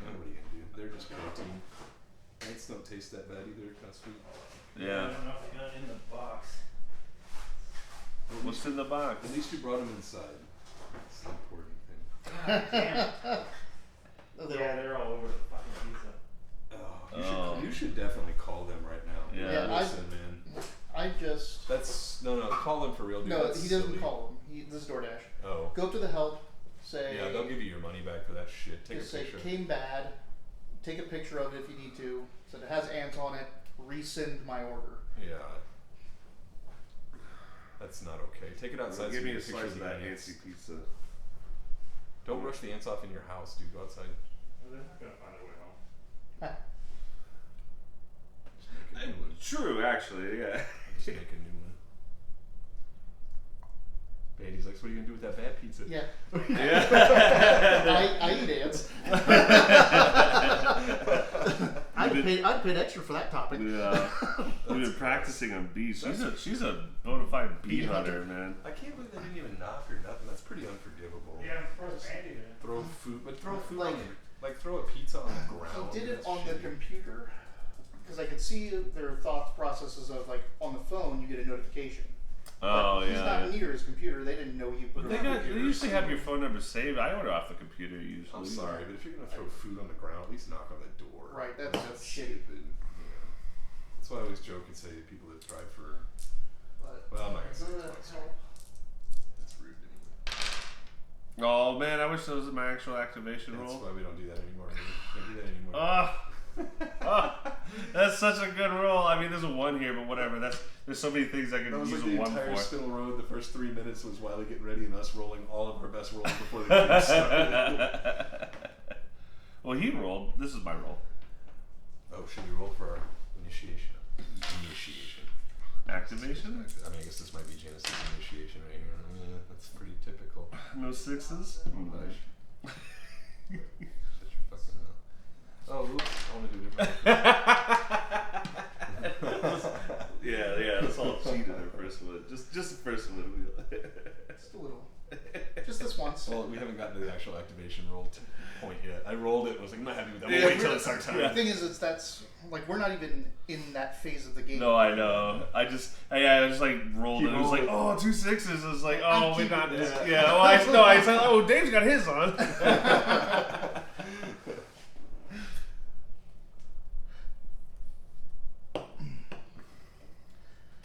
What are you gonna do? They're just protein. Nights don't taste that bad either. Kind of sweet. I Yeah. don't know if they got it in the box. What's in the box? At least you brought them inside. That's the important thing. Oh, they Yeah, all- they're all over the fucking pizza. Oh, you should definitely call them right now. Yeah. Listen, man. I just. That's no. Call them for real, dude. No, That's he doesn't silly. call them. This is DoorDash. Oh. Go up to the help, Say, Yeah, they'll give you your money back for that shit. Take a just say picture. came bad. Take a picture of it if you need to. Said it has ants on it. Resend my order. Yeah. That's not okay. Take it outside. Give so me you a get slice pictures of that ants. antsy pizza. Don't brush the ants off in your house, dude. Go outside. They're not gonna find their way home. Just make a new one. True, actually, yeah. Just make a new one. Bandy's like, so what are you gonna do with that bad pizza? Yeah. Yeah. I eat ants. I'd pay extra for that topic. Yeah. We've been practicing on bees. She's a bona fide bee hunter, man. I can't believe they didn't even knock or nothing. That's pretty unforgivable. Yeah, I'm surprised Andy didn't. Throw food, but throw food Like- on the, like throw a pizza on the ground. He did it That's on the shitty. computer because I could see their thought processes of like on the phone you get a notification. Oh, But he's yeah. not near his computer. They didn't know you put But it they on the got. They computer. usually have your phone number saved. I order off the computer usually. I'm sorry, but if you're gonna throw food on the ground, at least knock on the door. Right, that's shitty. stupid. Yeah. That's why I always joke and say people that drive for. But, Well, I'm not gonna say doesn't it that twice. help? That's rude anyway. Oh man, I wish that was my actual activation That's roll. why we don't do that anymore. We don't do that anymore. That's such a good roll. I mean, there's a 1 here, but whatever. There's so many things I could That was use like a the 1 entire for. Spill Road. The first 3 minutes was Wiley getting ready and us rolling all of our best rolls before the game started. Well, he rolled. This is my roll. Oh, should we roll for our initiation? Initiation. Activation? I mean, I guess this might be Janice's initiation right here. Yeah, that's pretty typical. No 6s? Shut your fucking mouth. Oh, oops, I want to do it different. Yeah, that's all cheated the first one. Just the first one. Just a little. Just this once. Well, we haven't gotten to the actual activation roll point yet. I rolled it, was like, I'm not happy with that. Yeah, We'll wait till we're- it starts time. The thing is, that's like we're not even in that phase of the game. No, I know. I just like rolled Keep it. It was like, rolling. oh, 2 6s. It was like, I'm oh, we keeping got this. this. Yeah. Oh, I said, oh, Dave's got his on.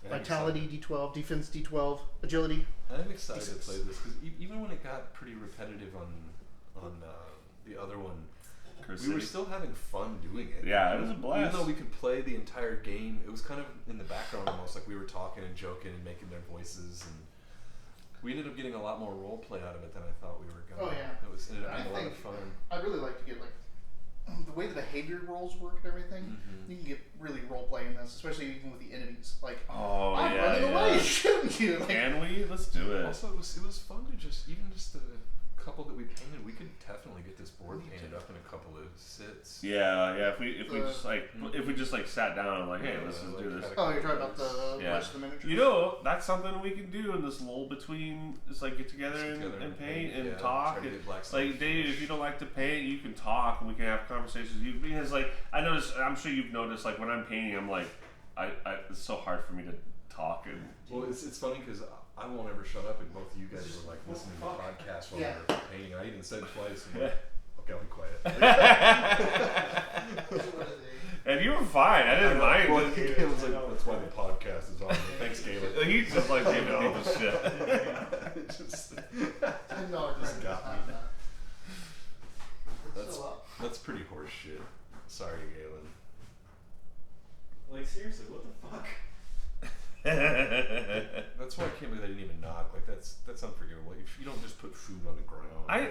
Vitality D12, defense D12, agility. I'm excited to D6. play this because even when it got pretty repetitive on the other one, we were still having fun doing it. Yeah, it was a Even blast. though we could play the entire game, it was kind of in the background almost, like we were talking and joking and making their voices, and we ended up getting a lot more role play out of it than I thought we were going. Oh, yeah. It was ended up I being a lot of think- fun. I'd really like to get like the way the behavior rolls work and everything. Mhm. You can get really role play in this, especially even with the enemies. Like, Oh, I'm yeah. running yeah. away, shooting you. Like, Can we? Let's do it. Also, it was fun to just the couple that we painted. We could definitely get this board painted up in a couple of sits. Yeah. If we The- just sat down and like, hey, let's just like do this. oh, you're talking about the Yeah. rest of the miniatures? You know, that's something we can do in this lull between. It's like get together, Get and, together and paint and yeah, talk. try to And, get Blackstone like Dave, if finished. you don't like to paint, you can talk and we can have conversations. Because like I notice, I'm sure you've noticed, like when I'm painting, I'm like, it's so hard for me to talk and. Well, it's funny because I won't ever shut up, and both of you guys were like listening to podcasts while Yeah. we were painting. I even said twice, I'm like, okay, I'll be quiet. And you were fine. I didn't mind. Well, Galen was like, that's why the podcast is on. Thanks, Galen. He's just like giving people shit. Just- $10 Just credit. got me. It's That's still up. that's pretty horse shit. Sorry, Galen. Like seriously, what the fuck? That's why I can't believe they didn't even knock. Like that's unforgivable. If you don't just put food on the ground. I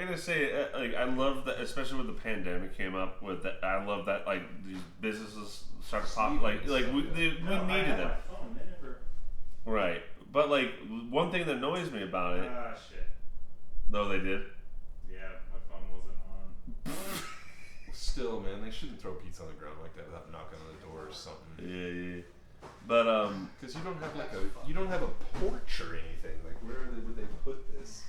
gotta say, like, I love that, especially when the pandemic came up with that. I love that, like, these businesses started popping, like we No, I needed had them, my phone. They never. right? But like, one thing that annoys me about it, Ah, shit. though they did, Yeah, my phone wasn't on. Still, man, they shouldn't throw pizza on the ground like that without knocking on the door or something. yeah. But Because you don't have a porch or anything. Like where would they put this?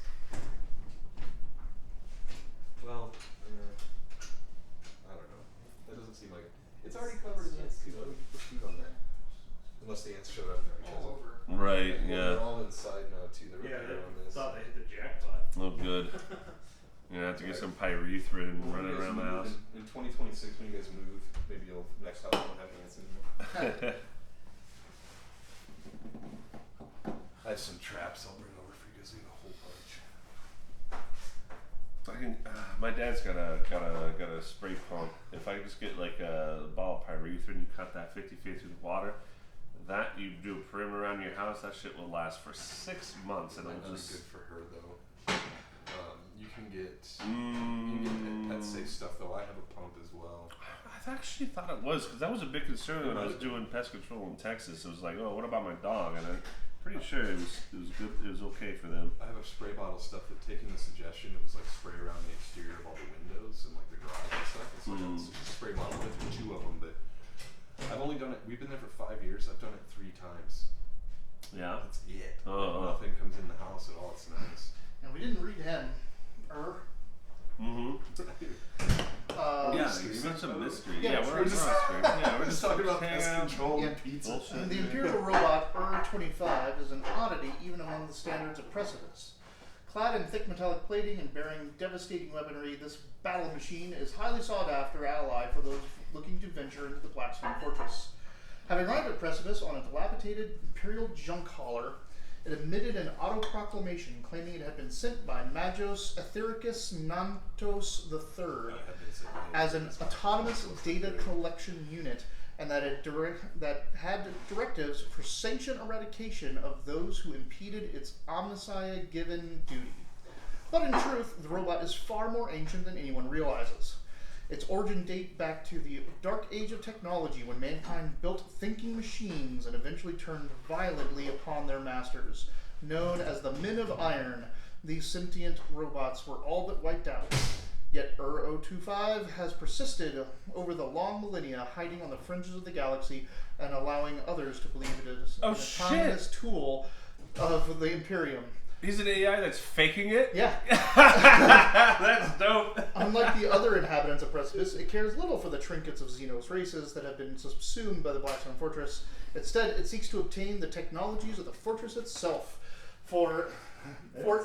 Well, I don't know. That doesn't seem like it's already covered in ants too. Why would you put food on there? Unless the ants showed up there. Which All hasn't. over. right, Well, yeah. they're all inside now too. They're Yeah, up they there on this. thought they hit the jackpot. Oh, good. You have to get some pyrethrin and run When it you guys around the move house. In 2026, when you guys move, maybe next house won't have ants anymore. I have some traps I'll bring over for you guys. We have a whole bunch. fucking. My dad's got a spray pump. If I just get like a ball of pyrethrin, you cut that 50 feet through the water. That you do a perimeter around your house. That shit will last for 6 months, and Might it'll not be just. good for her though. You can get pet safe stuff though. I have a pump as well. I actually thought it was because that was a big concern when I was doing pest control in Texas. It was like, oh, what about my dog? And I'm pretty sure it was good. It was okay for them. I have a spray bottle stuff that, taking the suggestion, it was like spray around the exterior of all the windows and like the garage and stuff. It's like a spray bottle with 2 of them, but I've only done it. We've been there for 5 years. I've done it 3 times. Yeah. That's it. Oh. Nothing comes in the house at all. It's nice. And we didn't read him. Yeah, it's such a mystery. Yeah, We're just talking about pest hanging out. control Yeah. and pizza. Bullshit. The Imperial robot Ur-25 is an oddity even among the standards of Precipice. Clad in thick metallic plating and bearing devastating weaponry, this battle machine is highly sought after ally for those looking to venture into the Blackstone fortress. Having arrived at Precipice on a dilapidated Imperial junk hauler, it emitted an auto-proclamation claiming it had been sent by Magos Ethericus Nantos III as an autonomous data collection unit, and that it had directives for sanctioned eradication of those who impeded its omnissiah-given duty. But in truth, the robot is far more ancient than anyone realizes. Its origin date back to the dark age of technology when mankind built thinking machines and eventually turned violently upon their masters. Known as the Men of Iron, these sentient robots were all but wiped out. Yet Ur-025 has persisted over the long millennia, hiding on the fringes of the galaxy and allowing others to believe it is an autonomous tool of the Imperium. He's an AI that's faking it? Yeah. That's dope. Unlike the other inhabitants of Precipice, it cares little for the trinkets of Xenos races that have been subsumed by the Blackstone Fortress. Instead, it seeks to obtain the technologies of the fortress itself. For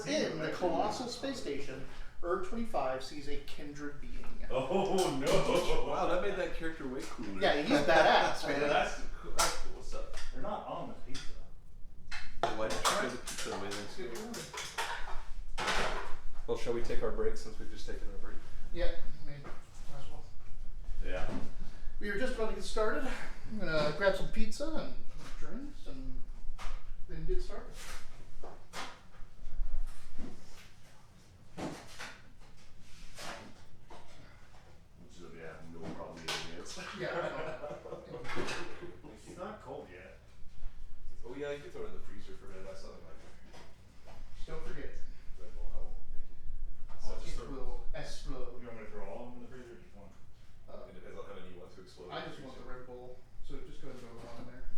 in the colossal space station, Ur-25 sees a kindred being. Oh no! Wow, that made that character way cooler. Yeah, he's badass, man. That's cool. What's up? They're not on the pizza. Why did you throw the pizza away then? Well, shall we take our break since we've just taken our break? Yeah, I mean, might as well. Yeah. We were just about to get started. I'm gonna grab some pizza and drinks and then get started. No problem eating it. Yeah, I know. It's not cold yet. Oh yeah, you can throw it in the freezer for a minute. I saw them like Just don't forget, Red Bull. I won't. Thank you. it will explode. You want me to throw all of them in the freezer or just one? It depends on how many you want to explode. I just want the Red Bull, so just go ahead and throw it on in there.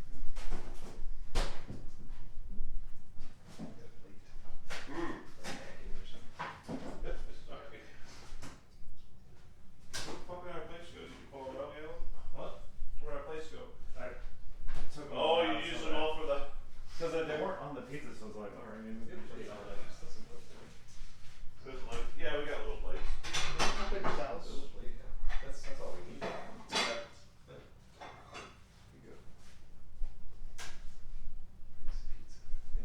Where our place go? Did you pull it out, Gale? What? Where our place go? I took them Oh, out you use so them that- all for the. Because they weren't on the pizza, so I was like, alright, maybe we can put it on that. There's like, yeah, we got a little place. How big is the house? That's all we need. So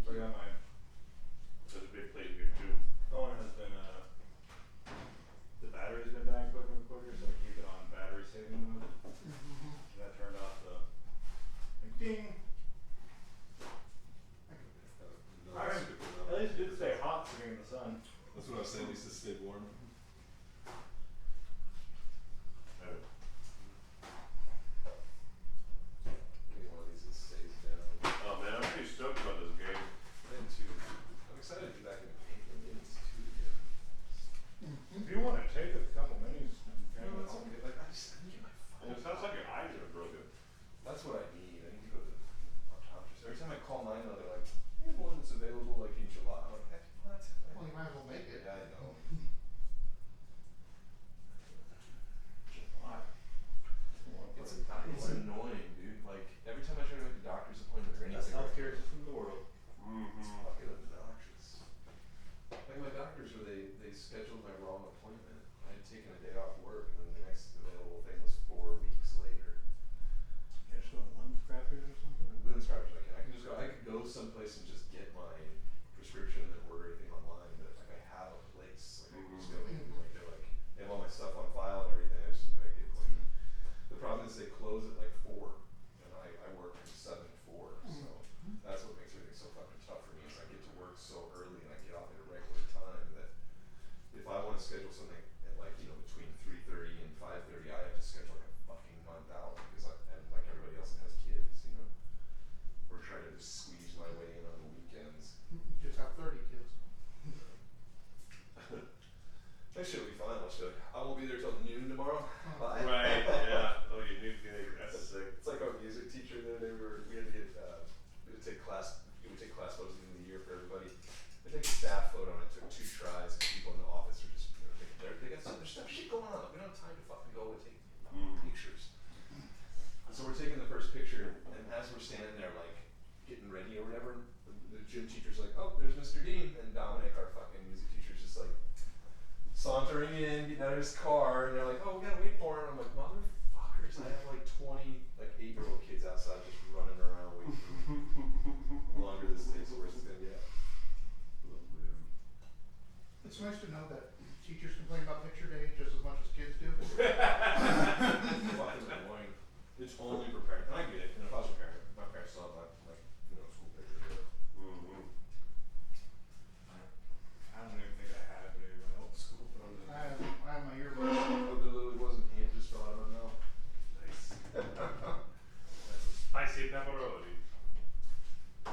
I got my There's a big plate here too. phone has been, the battery's been dying quicker and quicker, so I keep it on battery saving mode. Mm-hmm. And I turned off the, like, ding. At least it did stay hot sitting in the sun. That's what I was saying. At least it stayed warm. Maybe one of these that stays down. Oh man, I'm pretty stoked about this game. And two. I'm excited to be back in painting games too again. If you want to take a couple minis, you can. No, it's okay. Like I need to get my phone. It sounds like your eyes are broken. That's what I need. I need to go to the optometrist. Every time I call mine, they're like, "We have one that's available like in July." I'm like, "Heck, what?" Well, you might as well make it. Yeah, I know. in his car, and they're like, "Oh, we gotta wait for him." I'm like, "Motherfuckers!" I have like 20 like 8-year-old kids outside just running around waiting for me. The longer this takes, the worse it's gonna get. It's nice to know that teachers complain about picture day just as much as kids do. It's fucking annoying. It's only for parents, and I get it. And if I was a parent, my parents still have like school pictures. I don't even think I had it in my old school. I have my earbuds. Oh, there literally wasn't. Ant just fell out of my mouth. Nice. That's a spicy pepperoni. I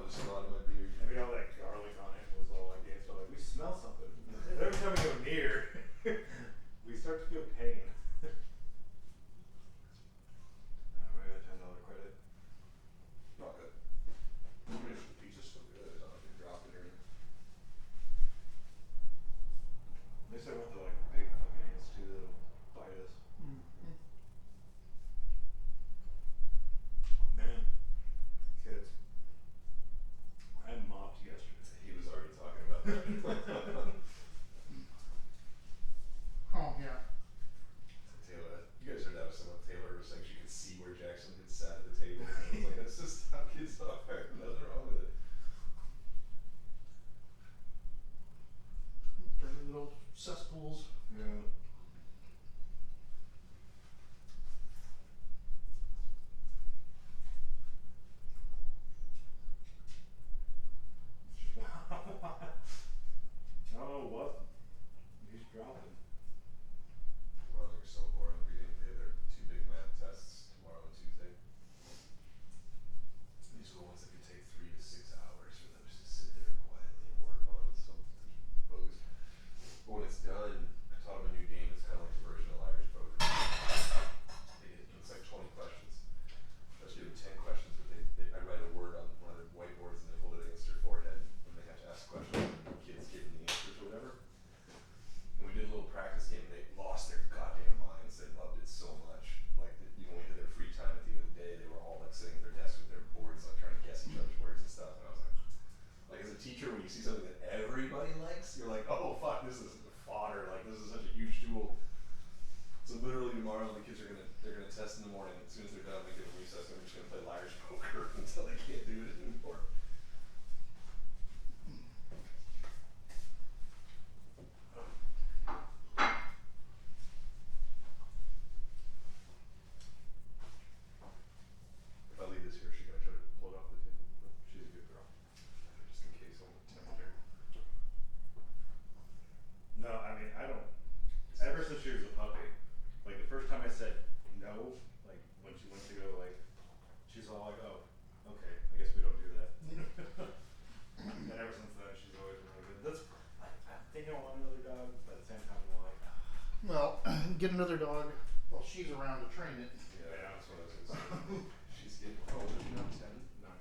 just fell out of my beard. Maybe all that garlic on it was all like ants were like, we smell something. Every time we go near, we start to feel pain. Maybe a $10 credit. Not good. The pizza's still good. It's not like you're dropping or anything. At least I want the like big fucking ants too that'll bite us. Man, kids. I mopped yesterday. He was already talking about that. Oh yeah. Taylor, you guys heard that with someone. Taylor was saying she could see where Jackson had sat at the table. And I was like, that's just how kids are. Nothing wrong with it. Dirty little cesspools. Yeah. I don't know what he's dropping. Well, they're so boring reading. They have their 2 big math tests tomorrow and Tuesday. These are the ones that could take 3 to 6 hours for them just to sit there quietly and work on some bogus. But when it's done, I taught them a new game. It's kind of like the version of Irish poker. It's like 20 questions. I just give them 10 questions, but I write a word on one of the whiteboards and they hold it against their forehead and they have to ask questions and the kids give them the answers or whatever. And we did a little practice game and they lost their goddamn minds. They loved it so much. Like, even when we had their free time at the end of the day, they were all like sitting at their desk with their boards, like trying to guess each other's words and stuff. And I was like as a teacher, when you see something that everybody likes, you're like, oh fuck, this is fodder. Like, this is such a huge tool. So literally tomorrow, the kids they're gonna test in the morning. As soon as they're done, they get a recess. And they're just gonna play Irish poker until they can't do it anymore. If I leave this here, is she gonna try to pull it off the table? No, she's a good girl. Just in case someone tempted her. No, I mean, I don't. Ever since she was a puppy, like the first time I said no, like when she went to go, like, she's all like, oh, okay, I guess we don't do that. And ever since then, she's always been really good. That's, I'm thinking I want another dog, but at the same time, I'm like, Well, get another dog while she's around to train it. Yeah, that's what I was gonna say. She's getting older now, 10, 9, 9.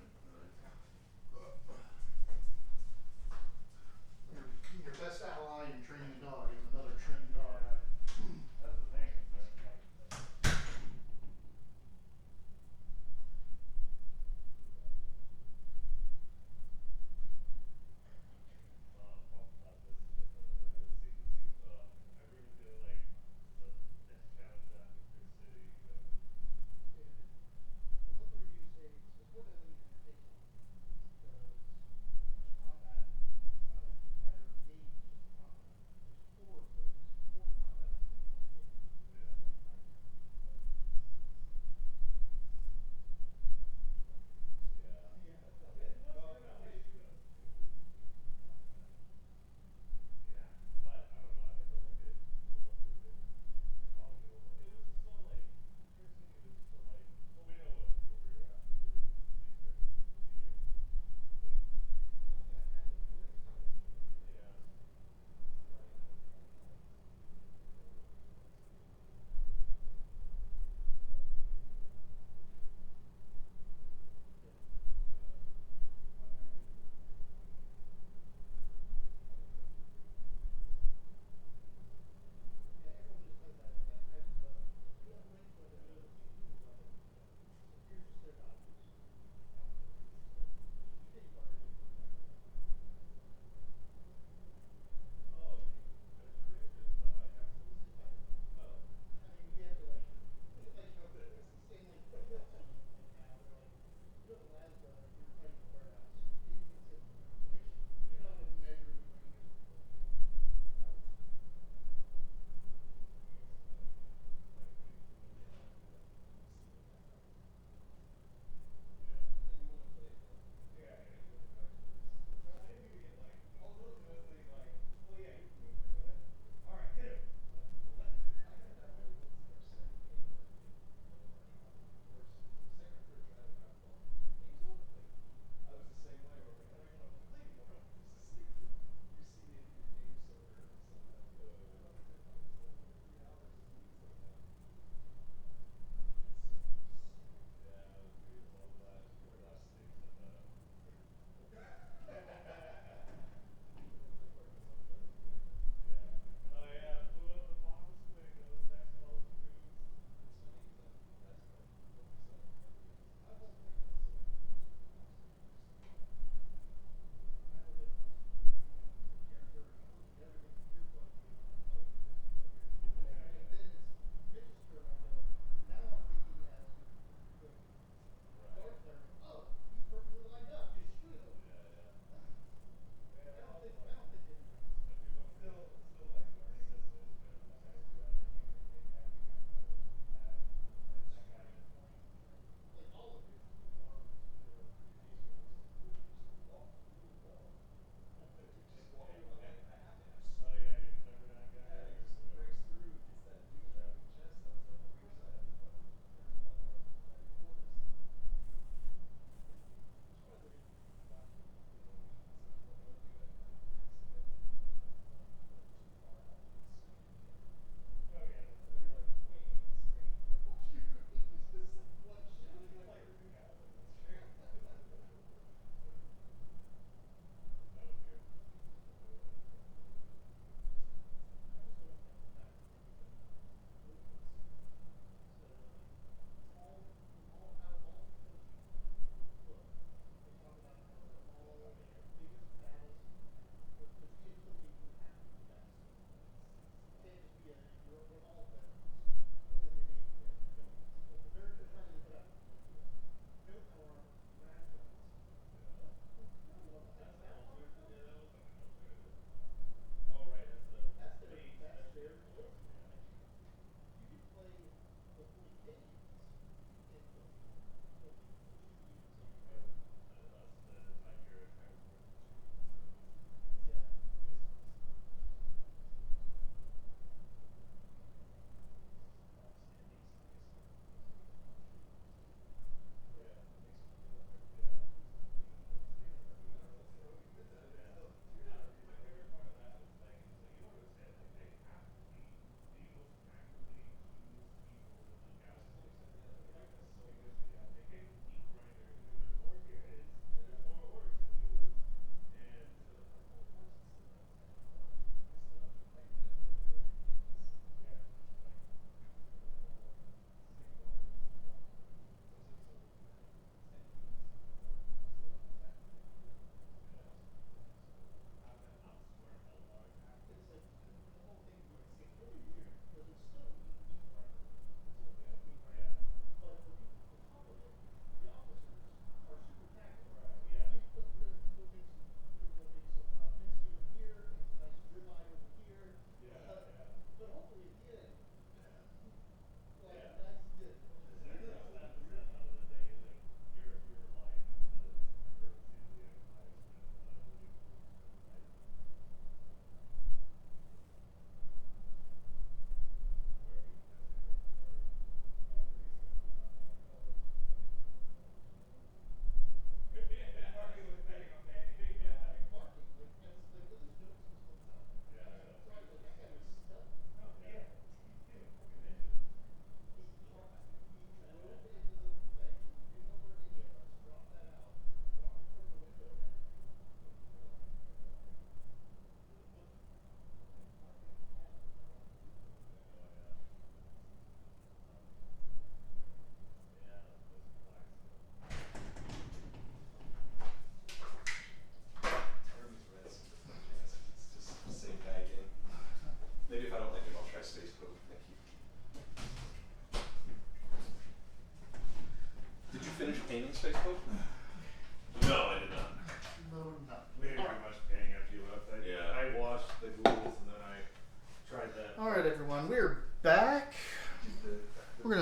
Your best ally in training a dog is another trained dog. that's the thing.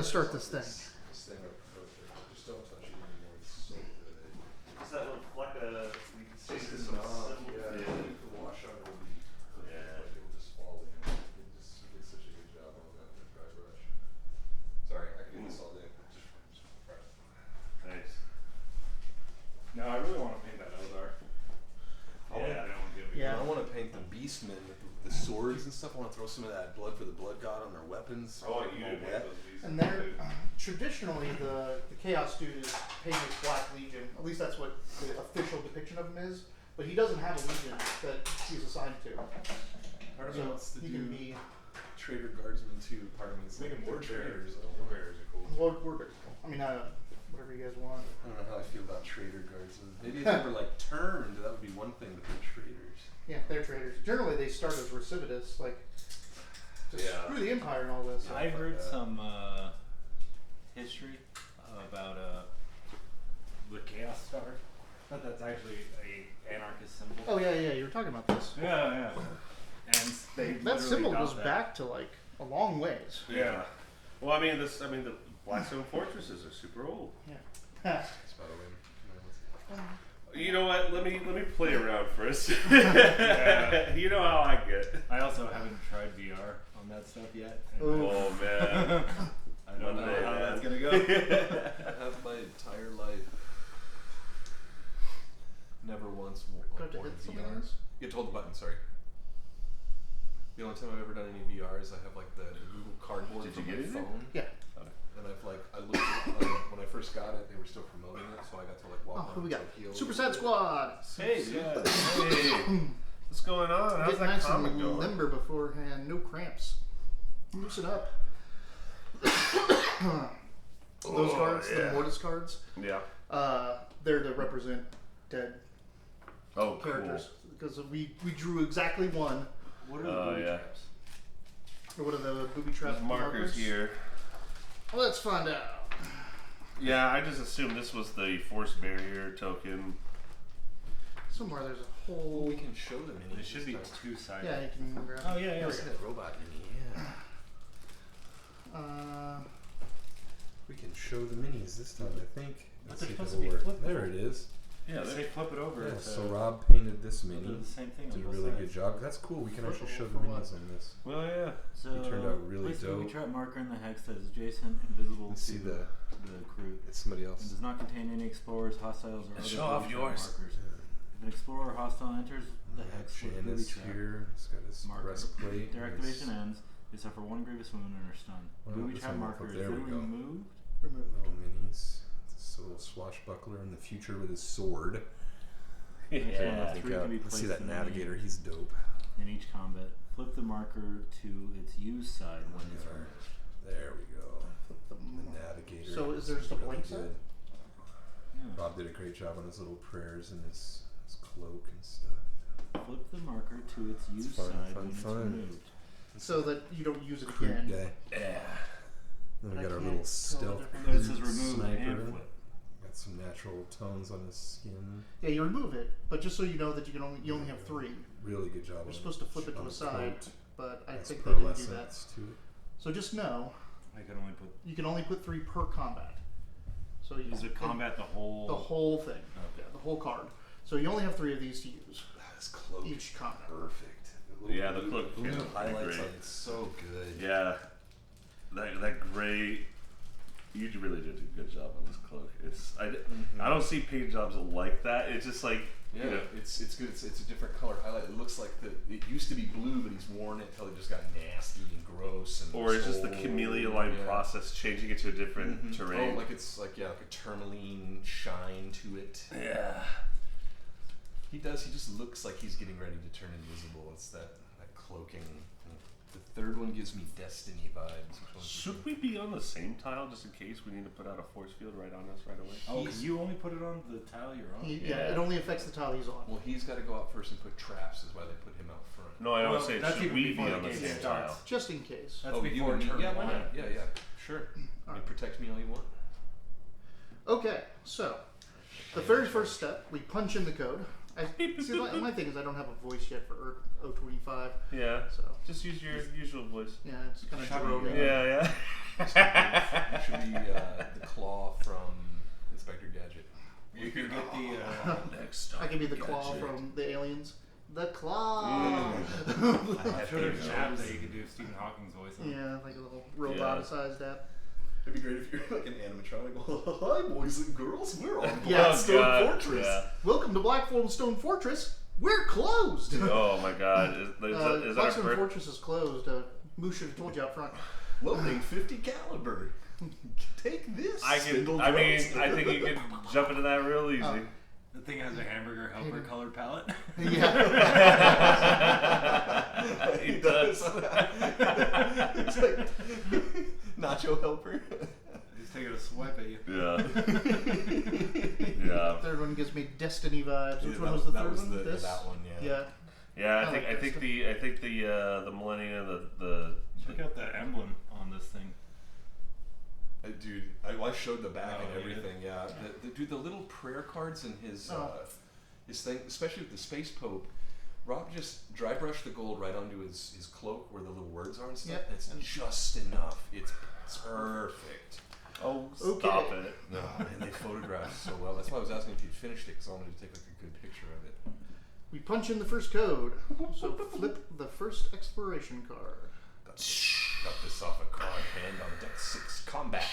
start this thing. This thing up there. Just don't touch it anymore. It's so good. Is that little fleck of? You can see This this is some not. symbol. Yeah. You can wash on it. It'll be. Yeah. Like it'll just fall in. You did such a good job on that with the dry brush. Sorry, I could do this all day. Just Nice. No, I really want to paint that Eldar. Yeah. I don't want to give it. Yeah. I want to paint the beastmen with the swords and stuff. I want to throw some of that blood for the blood god on their weapons. I want you to All paint wet. those pieces. And they're traditionally the Chaos dude is painted Black Legion. At least that's what the official depiction of him is. But he doesn't have a legion that he's assigned to. Part of me So wants to he do can be Traitor Guardsman too. Part of me is Make like, them they're word traitors. bearers. I don't know. Word bearers are cool. Lord Warbeck. I mean, whatever you guys want. I don't know how I feel about Traitor Guardsmen. Maybe if they were like turned, that would be one thing, but they're traitors. Yeah, they're traitors. Generally, they start as recidivist, like just Yeah. screw the Empire and all this. Yeah. I fuck heard that. some history about the Chaos Star. That's actually a anarchist symbol. Oh yeah, you were talking about this. Yeah. And they That literally symbol got goes that. back to like a long ways. Yeah. Well, I mean, the Blackstone fortresses are super old. Yeah. That's about a win. You know what? Let me play around first. Yeah. You know how I get. I also haven't tried VR on that stuff yet. and Ooh. Oh man. I don't know One day, how man. that's gonna go. I have my entire life never once Got to worn hit something VR. else? You hold the button, sorry. The only time I've ever done any VR is I have like the Google Cardboard Did from you my get it? phone. Yeah. And I've like, I looked at when I first got it, they were still promoting it, so I got to like walk Oh, who on we got? Tokyo. Super Sad Squad. Hey, yeah. Hey, what's going on? How's Get that nice comic and going? limber beforehand. No cramps. Loosen up. Those cards, the yeah. Mortis cards, Yeah. they're to represent dead Oh, characters. Because we drew exactly one. What are Oh, the booby yeah. traps? Or what are the booby trap There's markers here. Well, let's find out. Yeah, I just assumed this was the force barrier token. Somewhere there's a Oh, whole. we can show them in They should be two-sided. Yeah, you can grab. Oh, yeah, There we See that robot mini, yeah. go. We can show the minis this time, I think. But Let's they're see if supposed it'll to be work. flippable. There it is. Yeah, They say flip it over. Yeah, it's, so Rob painted this they'll mini. do the same thing Did a on both really sides. good job. That's cool. We can actually show the Flippable for minis what? on this. Well, yeah. So It turned out really place the booby dope. trap marker in the hex that is adjacent and visible Let's see to the. the crew. It's somebody It else. does not contain any explorers, hostiles, or other Show off booby trap yours. markers. If an explorer or hostile enters the hex with Shan booby is trap here. He's got his marker, breastplate. their and activation his ends. They suffer one grievous wound and are stunned. Well, Booby this trap one- marker is there we then go. removed. Remove. little minis. It's a little swashbuckler in the future with his sword. Yeah. Three can be Let's see placed that in the navigator. menu. He's dope. In each combat, flip the marker to its used side when it's There. removed. There we go. Flip them. The navigator. So is is there just a really blank good. side? Yeah. Rob did a great job on his little prayers and his cloak and stuff. Flip the marker to its used fun, side fun, when fun. it's removed. So that you don't use it Crude again. day. Yeah. Then But we I got our can't little tell stealth the difference. No, it says remove sniper. and flip. Got some natural tones on his skin. Yeah, you remove it, but just so you know that you only have three. Really good job. You're on supposed to flip it to on a the side, coat. but I Has think they didn't do that. pearlescence to it. So just know I can only put. you can only put 3 per combat. So you Is it combat the whole? the whole thing, Okay. the whole card. So you only have 3 of these to use His cloak each is combat. perfect. The Yeah, the blue- cloak blue is pretty highlights great. on it's so good. Yeah. That gray. You really did a good job on this cloak. I don't see paint jobs like that. It's just like Yeah, you know, it's good. It's a different color highlight. It looks like it used to be blue, but he's worn it till it just got nasty and gross. And or it's just the old. chameleon line Yeah. process changing it to a different Mhm. terrain. Oh, like it's like like a tourmaline shine to it. Yeah. He does. He just looks like he's getting ready to turn invisible. It's that cloaking. The third one gives me Destiny vibes. Which one's Should we be on the same tile just in case we need to put out a force field right on us right away? Oh, He's- you only put it on the tile you're on. Yeah, it only affects the tile he's on. Well, he's got to go out first and put traps. Is why they put him out front. No, I don't Well, say that's should even we be before the on the game same starts. tile. Just in case. That's oh, you before and me? turn Yeah, why one. not? Yeah, yeah, sure. I mean, Alright. protect me all you want. Okay, so the very first step, we punch in the code. See, my thing is I don't have a voice yet for 025, Yeah. so Just use your usual voice. yeah, it's kind of Should we, droning. Yeah, You should be the claw from Inspector Gadget. You could get the. Next time. I can be the claw from the aliens. The claw. I'm sure there's an app that you could do Stephen Hawking's voice on. Yeah, like a little roboticized app. It'd be great if you're like an animatronic. Hi, boys and girls. We're on Yeah. Blackstone Fortress. Yeah. Welcome to Blackstone Fortress. We're closed. Oh my God! Is that our Blackstone first? Fortress is closed. Moose should have told you up front. Loading 50 caliber. Take this. I think you can jump into that real easy. Oh. The thing has a hamburger helper colored palette. Yeah. He does. It's like nacho helper. He's taking a swipe at you. Yeah. Yeah. Third one gives me Destiny vibes. Which Yeah, one was the that third was one? This. that one, yeah. Yeah. Yeah. I like I think the Millennium, the Check out the emblem on this thing. Dude, I showed the back Oh, and everything. Yeah, dude, the little prayer cards in his thing, especially with the Space Pope. Rob just dry brushed the gold right onto his cloak where the little words are and stuff. Yep. It's just enough. It's perfect. oh Okay. stop it. No, man, they photographed so well. That's why I was asking if you finished it because I wanted to take like a good picture of it. We punch in the first code. So flip the first exploration card. Got this off a card hand on deck 6 combat.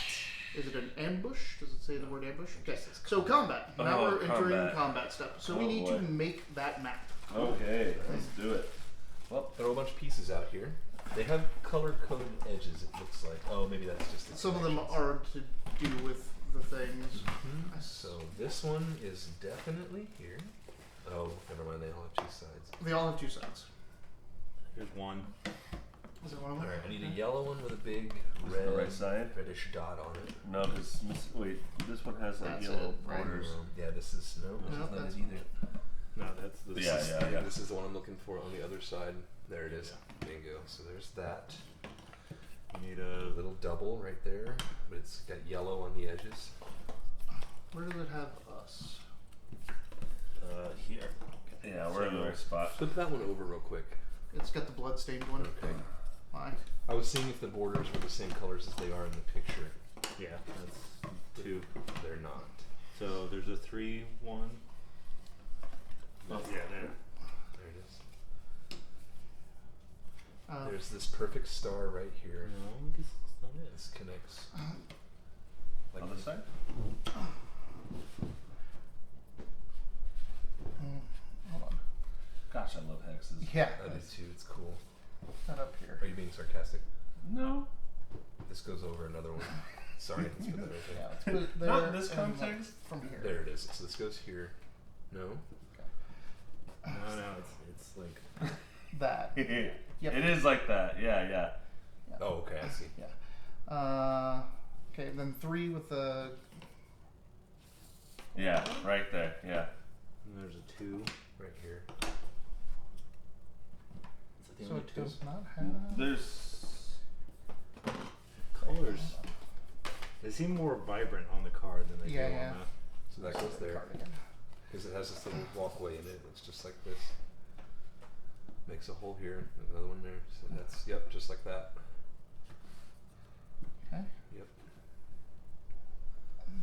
Is it an ambush? Does it say the word ambush? Okay. It says So combat. Now Oh, we're entering combat. combat step. So we Oh, need boy. to make that map. Okay, let's do it. Well, there are a bunch of pieces out here. They have color-coded edges, it looks like. Oh, maybe that's just the Some of them connections. are to do with the things. So this one is definitely here. Oh, never mind. They all have 2 sides. They all have 2 sides. Here's one. Is it one of All them? right, I need a yellow one with a big Is it the red, right side? reddish dot on it. No, because wait, this one has like That's yellow it, right. borders. Yeah, this is no, this No, is not that's it either. No, that's the. This Yeah, is, yeah, yeah. This is the one I'm looking for on the other side. There it is. Bingo. So there's that. You need A a. little double right there, but it's got yellow on the edges. Where does it have us? Here. Yeah, we're in the right spot. Flip that one over real quick. It's got the blood-stained one. Okay. Why? I was seeing if the borders were the same colors as they are in the picture. Yeah, that's 2. They're not. So there's a 3, 1. Oh. Yeah, there. There it is. There's this perfect star right here. No, I guess that's not it. This connects. Like Other side? Hold on. Gosh, I love hexes. Yeah. that is too. It's cool. That up here. Are you being sarcastic? No. This goes over another one. Sorry, let's put that right Yeah, there. let's put it there. Not in this and, like, context. from here. There it is. So this goes here. No. No, it's like. That. Yep. It is like that. Yeah, yeah. Oh, okay. I see. Yeah. Okay, then 3 with the. Yeah, right there. Yeah. And there's a 2. Right here. Is that the So only it 2? does not have. There's. Colors. They seem more vibrant on the card than they Yeah, do yeah. on So that goes there. Card again. Because it has this little walkway in it. It's just like this. Makes a hole here. There's another one there. So that's, yep, just like that. Okay. Yep.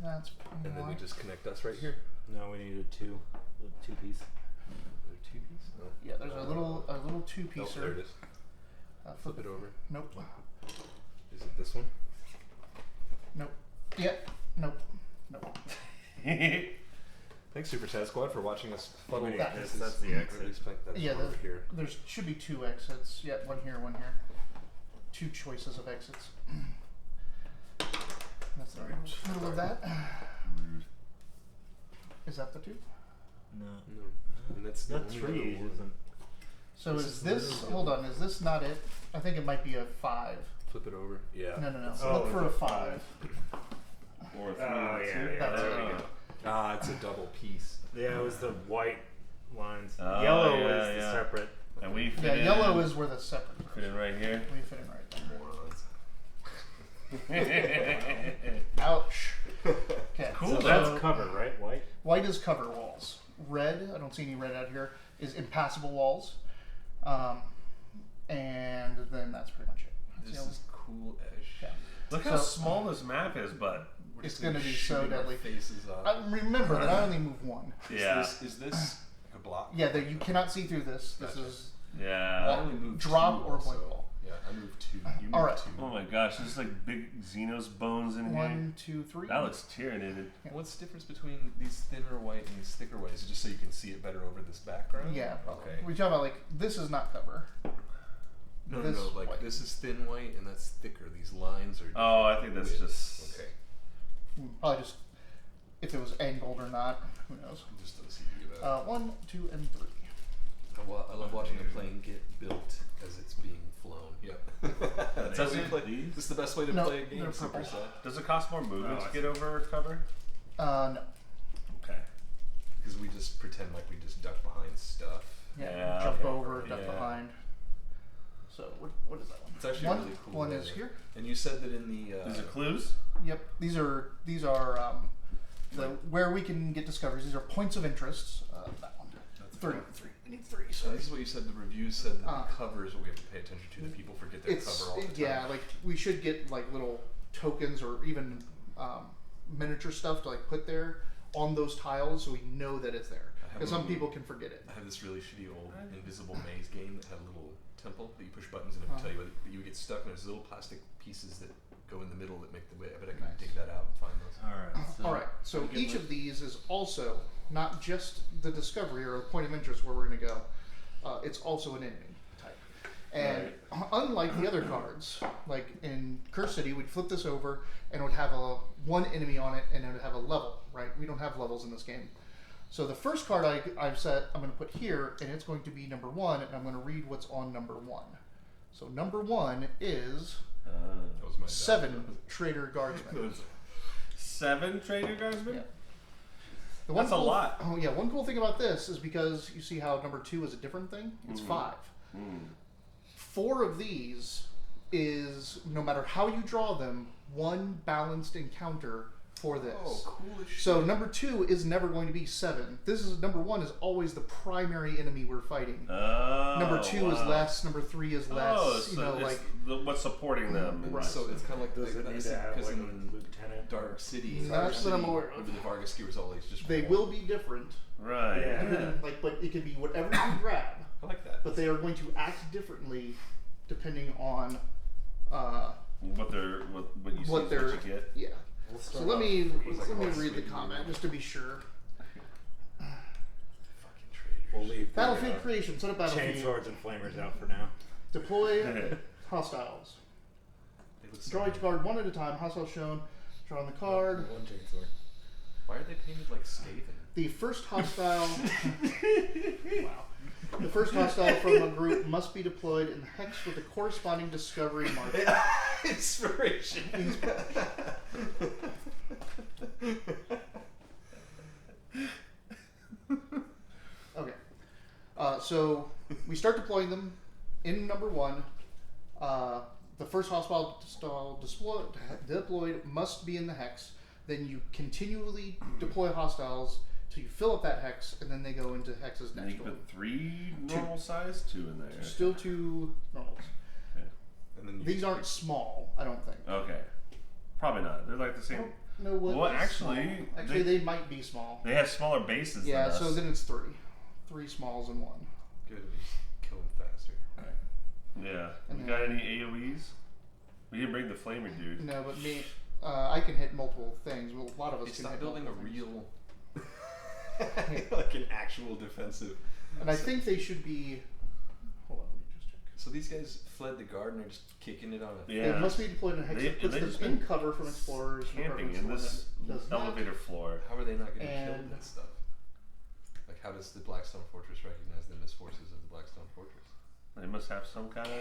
That's. And then we just connect us right here. the. No, we need a 2. A 2 piece. There are 2 pieces? No. Yeah, there's a little 2 Oh, piecer. there it is. Flip Flip it over. Nope. Is it this one? Nope. Yep. Nope. Nope. Thanks, Super Sad Squad, for watching us fuddle Wait, That- with that's pieces. the Or exit. at least like that's Yeah, over here. There should be 2 exits. Yeah, one here, one here. 2 choices of exits. That's the middle of that. Rude. Is that the 2? No. No. And that's the That only 3 other one. isn't. So This is is this? literally- Hold on. Is this not it? I think it might be a 5. Flip it over. Yeah. No, no, no. Oh, Look for a it's a 5. Or a 3 Oh, or a yeah, 2. yeah, That's there it. we go. Ah, it's a double piece. Yeah, it was the white lines. Oh, Yellow yeah, is the yeah. separate. And we fit Yeah, in. yellow is where the separate. Fit in right here. We fit in right there. Morons. Ouch. Okay. Cool, So So that's cover, right? White? white is cover walls. red, I don't see any red out here, is impassable walls. And then that's pretty much it. That's This the only- is cool as shit. Yeah. Look how So- small this map is, bud. We're It's just gonna be so shooting our deadly. Faces off. Remember that I only move one. Yeah. Is this like a block? Yeah, you cannot see through this. This Gotcha. is Yeah. I only moved drop 2 or blank also. wall. Yeah, I moved 2. You moved Alright. 2. Oh my gosh, there's like big Xenos bones in here. 1, 2, 3. That looks tyranidated. What's the difference between these thinner white and these thicker white? Is it just so you can see it better over this background? Yeah. Okay. We talk about like this is not cover. No, this like white. this is thin white and that's thicker. These lines are. Oh, I think that's width. just. Okay. Probably just if it was angled or not. Who knows? Just don't see that. 1, 2, and 3. I love watching a plane get built as it's being flown. Yep. That's how Does we it? play. These? This is the best way to No, play a game. they're Super purple. set. Does it cost more movement No, to I get see. over cover? No. Okay. Because we just pretend like we just duck behind stuff. Yeah. Jump okay. over, duck Yeah. behind. So what is that one? It's actually one, really cool. One that is it- here. And you said that in the. Is it clues? Yep. These are where we can get discoveries. These are points of interest. That one. Three. We need 3. So this is what you said. The reviews said that Uh, the cover is what we have to pay attention to. That people forget their it's cover all the time. yeah. Like we should get like little tokens or even miniature stuff to like put there on those tiles so we know that it's there. I have Because some a- people can forget it. I have this really shitty old invisible maze game that had a little temple that you push buttons and it would tell you what, but you would get stuck and there's little plastic pieces that go in the middle that make the way. I bet I can Nice. dig that out and find those. Alright. So All right. So we get each like- of these is also not just the discovery or the point of interest where we're going to go. It's also an enemy type. And unlike the other cards, like in Curse City, we'd flip this over and it would have one enemy on it and it would have a level, right? We don't have levels in this game. So the first card I've set, I'm going to put here, and it's going to be number 1, and I'm going to read what's on number 1. So number 1 is That was my 7 Trader Guardsmen. 7 Trader Guardsmen? Yeah. That's a lot. Oh yeah, one cool thing about this is because you see how number 2 is a different thing. It's 5. 4 of these is no matter how you draw them, 1 balanced encounter for this. Oh, cool as shit. So number 2 is never going to be 7. This is number 1 is always the primary enemy we're fighting. Oh, Number 2 is wow. less. Number 3 is less. Oh, so you know, it's like what's supporting them. Right. So it's kind of like Does it need to have because like in a lieutenant? Dark City, Not that I'm aware of. remember the Vargas skewers always just they one. will be different. Right. Yeah. Like, but it can be whatever you grab. I like that. But they are going to act differently depending on What you see what is they're what you get. yeah. We'll So start let off me with, like, let me what's read the maybe- comment just to be sure. Fucking traders. We'll leave the, Battlefield creation. Set up battlefield. chainswords and flamers out for now. Deploy hostiles. They look so Draw each good. card one at a time. Hostiles shown. Draw on the card. One chainsword. Why are they painted like Skaven? The first hostile. Wow. The first hostile from a group must be deployed in the hex with a corresponding discovery marker. Inspiration. Okay. So we start deploying them in number 1. The first hostile deployed must be in the hex. Then you continually deploy hostiles till you fill up that hex, and then they go into hexes And you next can door. put 3 normal size, 2 in there. Still 2 normals. And then you These aren't small, I don't think. Okay. Probably not. They're like the I same. don't know what Well, is actually, small. Actually, they might be small. They have smaller bases Yeah, than us. so then it's 3. 3 smalls and 1. good. We just kill them faster. Yeah. And You got any AoEs? We didn't bring the flamer, dude. No, but me, I can hit multiple things. Well, a lot of us It's can not hit building a multiple things. real, like an actual defensive. And I think they should be. Hold on, let me just check. So these guys fled the garden and are just kicking it on a. Yeah. It must be deployed in a hex They- that puts they them just in been cover from explorers. Camping in preference this when it does not. elevator floor. How are they not getting killed And- and stuff? Like, how does the Blackstone Fortress recognize them as forces of the Blackstone Fortress? They must have some kind of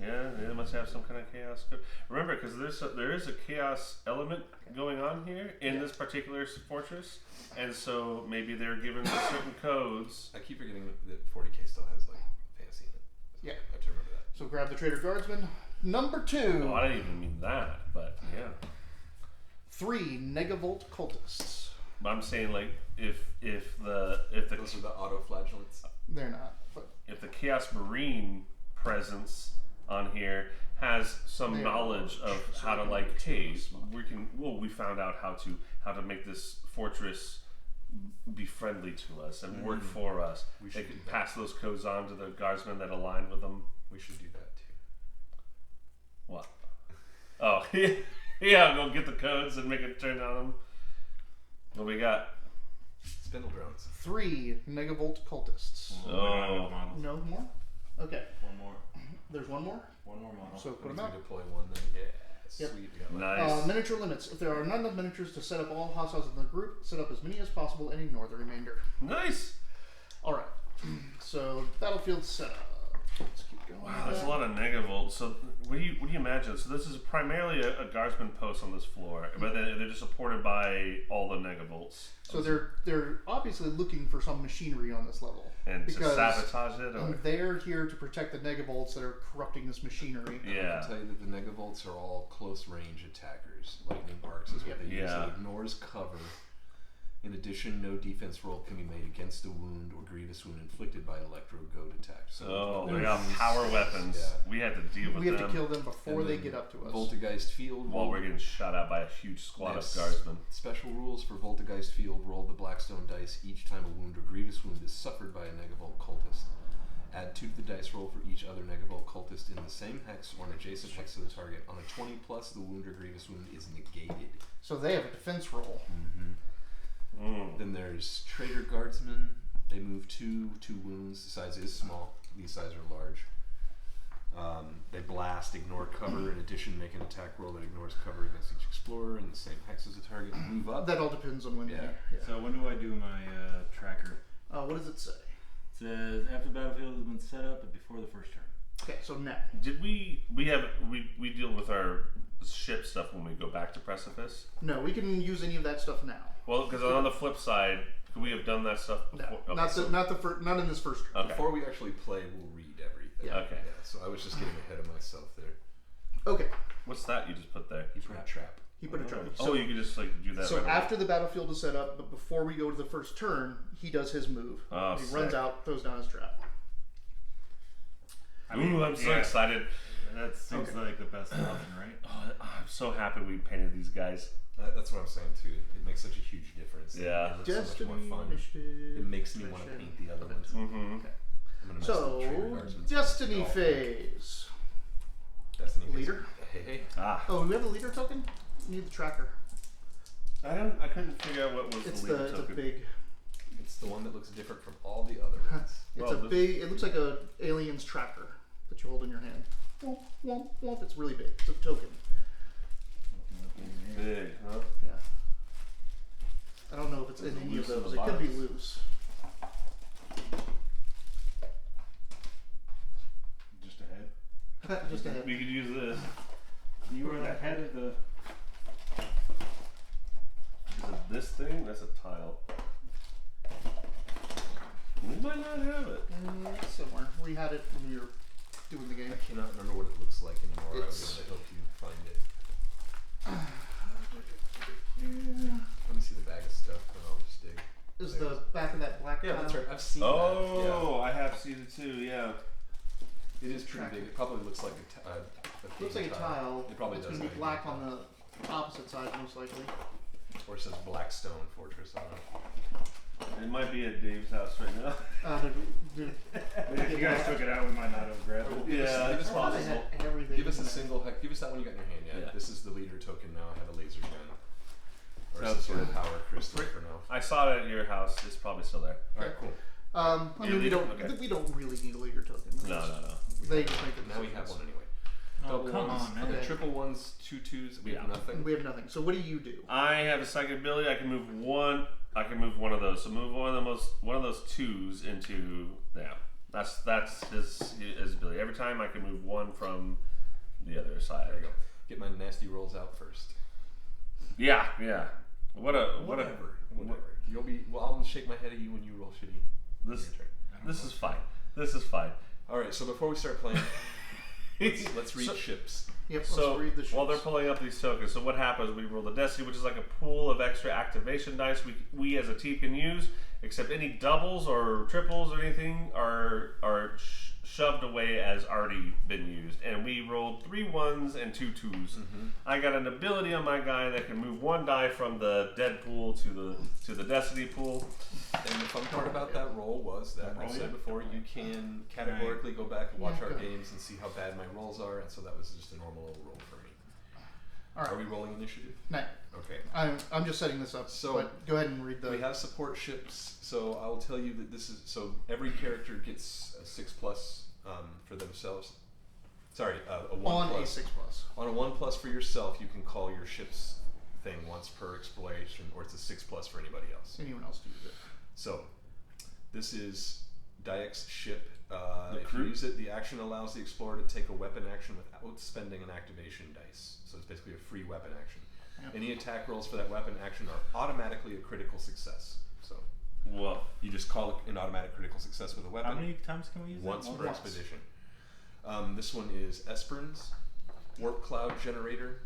yeah. They must have some kind of chaos. Remember, because there is a chaos element going on here in this particular fortress, and so maybe they're given certain codes. I keep forgetting that 40k still has like fantasy in it. Yeah. I have to remember that. So grab the Trader Guardsman. Number 2. Oh, I didn't even mean that, but yeah. 3 Negavolt Cultists. I'm saying like if the Those are the auto-flagellants. They're not. But if the Chaos Marine presence on here has some They're knowledge of large, so how to they're like, too hey, small. we found out how to make this fortress be friendly to us and work for us. We They should can do that. pass those codes on to the guardsmen that align with them. We should do that too. What? Oh, yeah, go get the codes and make it turn on them. What we got? Spindle drones. 3 negavolt cultists. Oh. Models. No more? Okay. One more. There's one more? One more model. So put Once them we out. deploy one, then yeah, Yep. sweet. We got like Nice. Miniature limits. If there are not enough miniatures to set up all hostiles in the group, set up as many as possible and ignore the remainder. Nice. Alright. So, battlefield setup. Let's keep going. Wow, with that's a that. lot of negavolt. So what do you imagine? So this is primarily a guardsman post on this floor, but they're just supported by all the negavolts. So they're obviously looking for some machinery on this level. And to because sabotage it? Or? they're here to protect the negavolts that are corrupting this machinery. I Yeah. can tell you that the negavolts are all close range attackers. Lightning arcs is what they use. Yeah. It ignores cover. In addition, no defense roll can be made against a wound or grievous wound inflicted by electro goad attack. So Oh, their we got wounds- power weapons. Yeah. We had to deal with We have them to kill them before And they then get up to us. Voltegeist Field. while roll- we're getting shot at by a huge squad of Yes. guardsmen. Special rules for Voltegeist Field. Roll the Blackstone dice each time a wound or grievous wound is suffered by a negavolt cultist. Add 2 to the dice roll for each other negavolt cultist in the same hex or an adjacent hex of the target. On a 20 plus, the wound or grievous wound is negated. So they have a defense roll. Then there's Traitor Guardsmen. They move 2 wounds. The size is small. These sizes are large. They blast, ignore cover. In addition, make an attack roll that ignores cover against each explorer in the same hex as the target. Move up. That all depends on when Yeah. So when do I do my tracker? what does it say? It says after the battlefield has been set up, but before the first turn. Okay, so now. Did we deal with our ship stuff when we go back to Precipice? No, we can use any of that stuff now. Well, because on the flip side, could we have done that stuff No, before? Okay, not in this first turn. Okay. Before we actually play, we'll read everything. Yeah. Okay. So I was just getting ahead of myself there. Okay, What's that you just put there? He put a trap. he put a trap. Oh, you could just like do that. So right away. after the battlefield is set up, but before we go to the first turn, he does his move. Oh, he sick. runs out, throws down his trap. Ooh, I'm so excited. That seems like the best option, right? Oh, I'm so happy we painted these guys. That's what I'm saying too. It makes such a huge difference. Yeah. It looks so Destiny much more fun. initiative. It makes me want to mission. paint the other ones. Mm-hmm. I'm gonna mess with the Traitor So, Guardsmen. Destiny Oh, phase. Destiny phase. Leader? Hey. Ah, Oh, we have a leader token? We need the tracker. I couldn't figure out what was It's the leader the token. big. It's the one that looks different from all the other ones. It's Well, a this- big. It looks like a alien's tracker that you hold in your hand. Womp, womp, womp. It's really big. It's a token. Big, huh? Yeah. I don't know if it's Is in it any of loose in those. the It could be box? loose. Just ahead. Just a head. We could use this. You were the head of the. Is it this thing? That's a tile. We might not have it. Somewhere. We had it when we were doing the game. I cannot remember what it looks like anymore. I was It's- able to help you find it. Let me see the bag of stuff and I'll just dig. Is the back of that black Yeah, tile? that's right. I've seen that. Oh, I have seen it too. Yeah. Yeah. It is pretty Tracker. big. It probably looks like a Looks like a tile. It probably it's does. going to be look like black a on the opposite side, most likely. Or it says Blackstone Fortress on it. It might be at Dave's house right now. If you guys took it out, we might not have grabbed it. Give us Yeah, give it's us I thought I possible. had everything Give us in a there. single heck. Give us that one you got in your hand. Yeah. Yeah. This is the leader token now. I have a laser gun. Or Sounds some sort of good. power crystal for now. I saw it at your house. It's probably still there. Alright, cool. I You mean, need- okay. we don't really need a leader token. No. They just make it Now we have one anyway. Oh, Double come ones. on, man. Okay. Triple ones, 2 2s. We have Yeah. nothing. We have nothing. So what do you do? I have a psychic ability. I can move one. I can move one of those. So move one of those twos into That's his ability. Every time I can move one from the other side. There you go. Get my nasty rolls out first. Yeah. Whatever. Whatever. You'll be. Well, I'll shake my head at you when you roll shitty. This Your turn. is fine. All right. So before we start playing, let's read ships. Yep. So let's read the while they're sheets. pulling up these tokens, so what happens? We roll the destiny, which is like a pool of extra activation dice we as a team can use. Except any doubles or triples or anything are shoved away as already been used. And we rolled 3 1s and 2 2s. I got an ability on my guy that can move 1 die from the dead pool to the destiny pool. And the fun part about that roll was that I said before, you can categorically go back and watch our games and see how bad my rolls are, and so that was just a normal roll for me. All right. Are we rolling initiative? No, Okay. I'm just setting this up. So but go ahead and read the. We have support ships, so I will tell you that this is so every character gets a 6+ for themselves. Sorry, a 1+. on a 6+. On a 1+ for yourself, you can call your ship's thing once per exploration, or it's a 6+ for anybody else. Anyone else can use it. So this is Dayak's ship. The If you crew? use it, the action allows the explorer to take a weapon action without spending an activation dice. So it's basically a free weapon action. Yep. Any attack rolls for that weapon action are automatically a critical success. So Well, you just call it an automatic critical success with a weapon. How many times can we use Once it? per expedition. This one is Esperan's Warp Cloud Generator.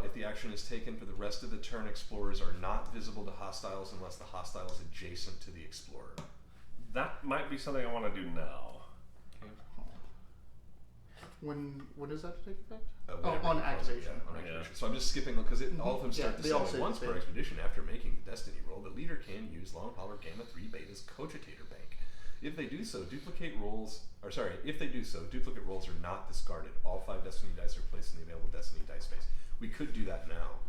If the action is taken for the rest of the turn, explorers are not visible to hostiles unless the hostile is adjacent to the explorer. that might be something I want to do now. When does that take effect? Whenever on you close it, activation. yeah, on Yeah. activation. So I'm just skipping because all of them Yeah, start to they say all like, say the once per same. expedition after making the destiny roll, the leader can use Long Hauler Gamma 3 Beta's Cogitator Bank. If they do so, duplicate rolls are not discarded. All 5 destiny dice are placed in the available destiny dice space. We could do that now.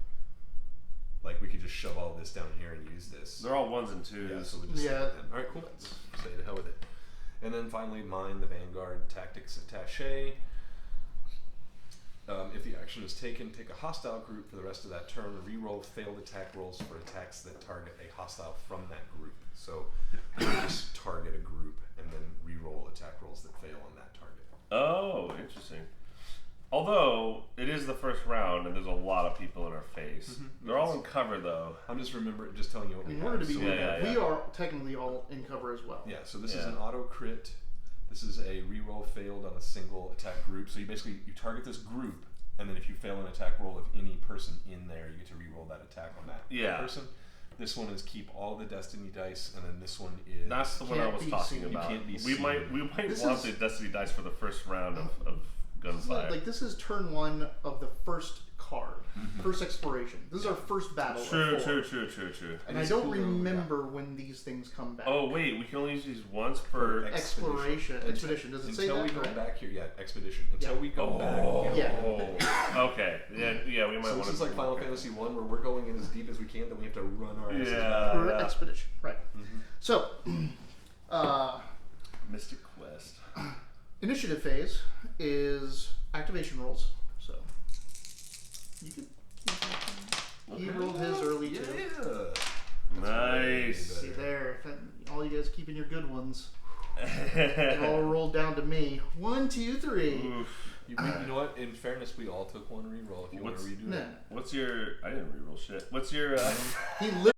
Like we could just shove all this down here and use this. They're all 1s and 2s. Yeah, so we'll just Yeah. say that. All right, cool. Let's say the hell with it. And then finally, mine the Vanguard Tactics Attaché. If the action is taken, take a hostile group for the rest of that turn. Reroll failed attack rolls for attacks that target a hostile from that group. So you just target a group and then reroll attack rolls that fail on that target. Oh, interesting. Although it is the first round and there's a lot of people in our face. They're all in cover though. I'm just telling you what we In have. order to be, So we are technically all in cover as well. Yeah, so this is Yeah. an auto crit. This is a reroll failed on a single attack group. So you target this group, and then if you fail an attack roll of any person in there, you get to reroll that attack on that person. This one is keep all the destiny dice, and then this one is That's the one I Can't was be talking seen. about. You can't be we seen. might This want is- the destiny dice for the first round of gunfire. Like this is turn 1 of the first card, first exploration. This is our first battle. True, of 4. true. And I it's don't cool though, remember when these things come back. Oh wait, we can only use these once per. Expedition. Does it say Until that? we go Correct? back here, expedition. Until Yeah. we go back. Yeah. Okay. Yeah. We might So want this to. is like Final Fantasy 1, where we're going in as deep as we can, then we have to run our asses back. Per Yeah. expedition. Right. So, Mystic Quest. initiative phase is activation rolls. So, you can. He rolled his early too. Yeah. Nice. See there, all you guys keeping your good ones. They all rolled down to me. 1, 2, 3. Oof. You know what? In fairness, we all took one reroll. If you want to redo Nah. it. What's your? I didn't reroll shit. What's your? He literally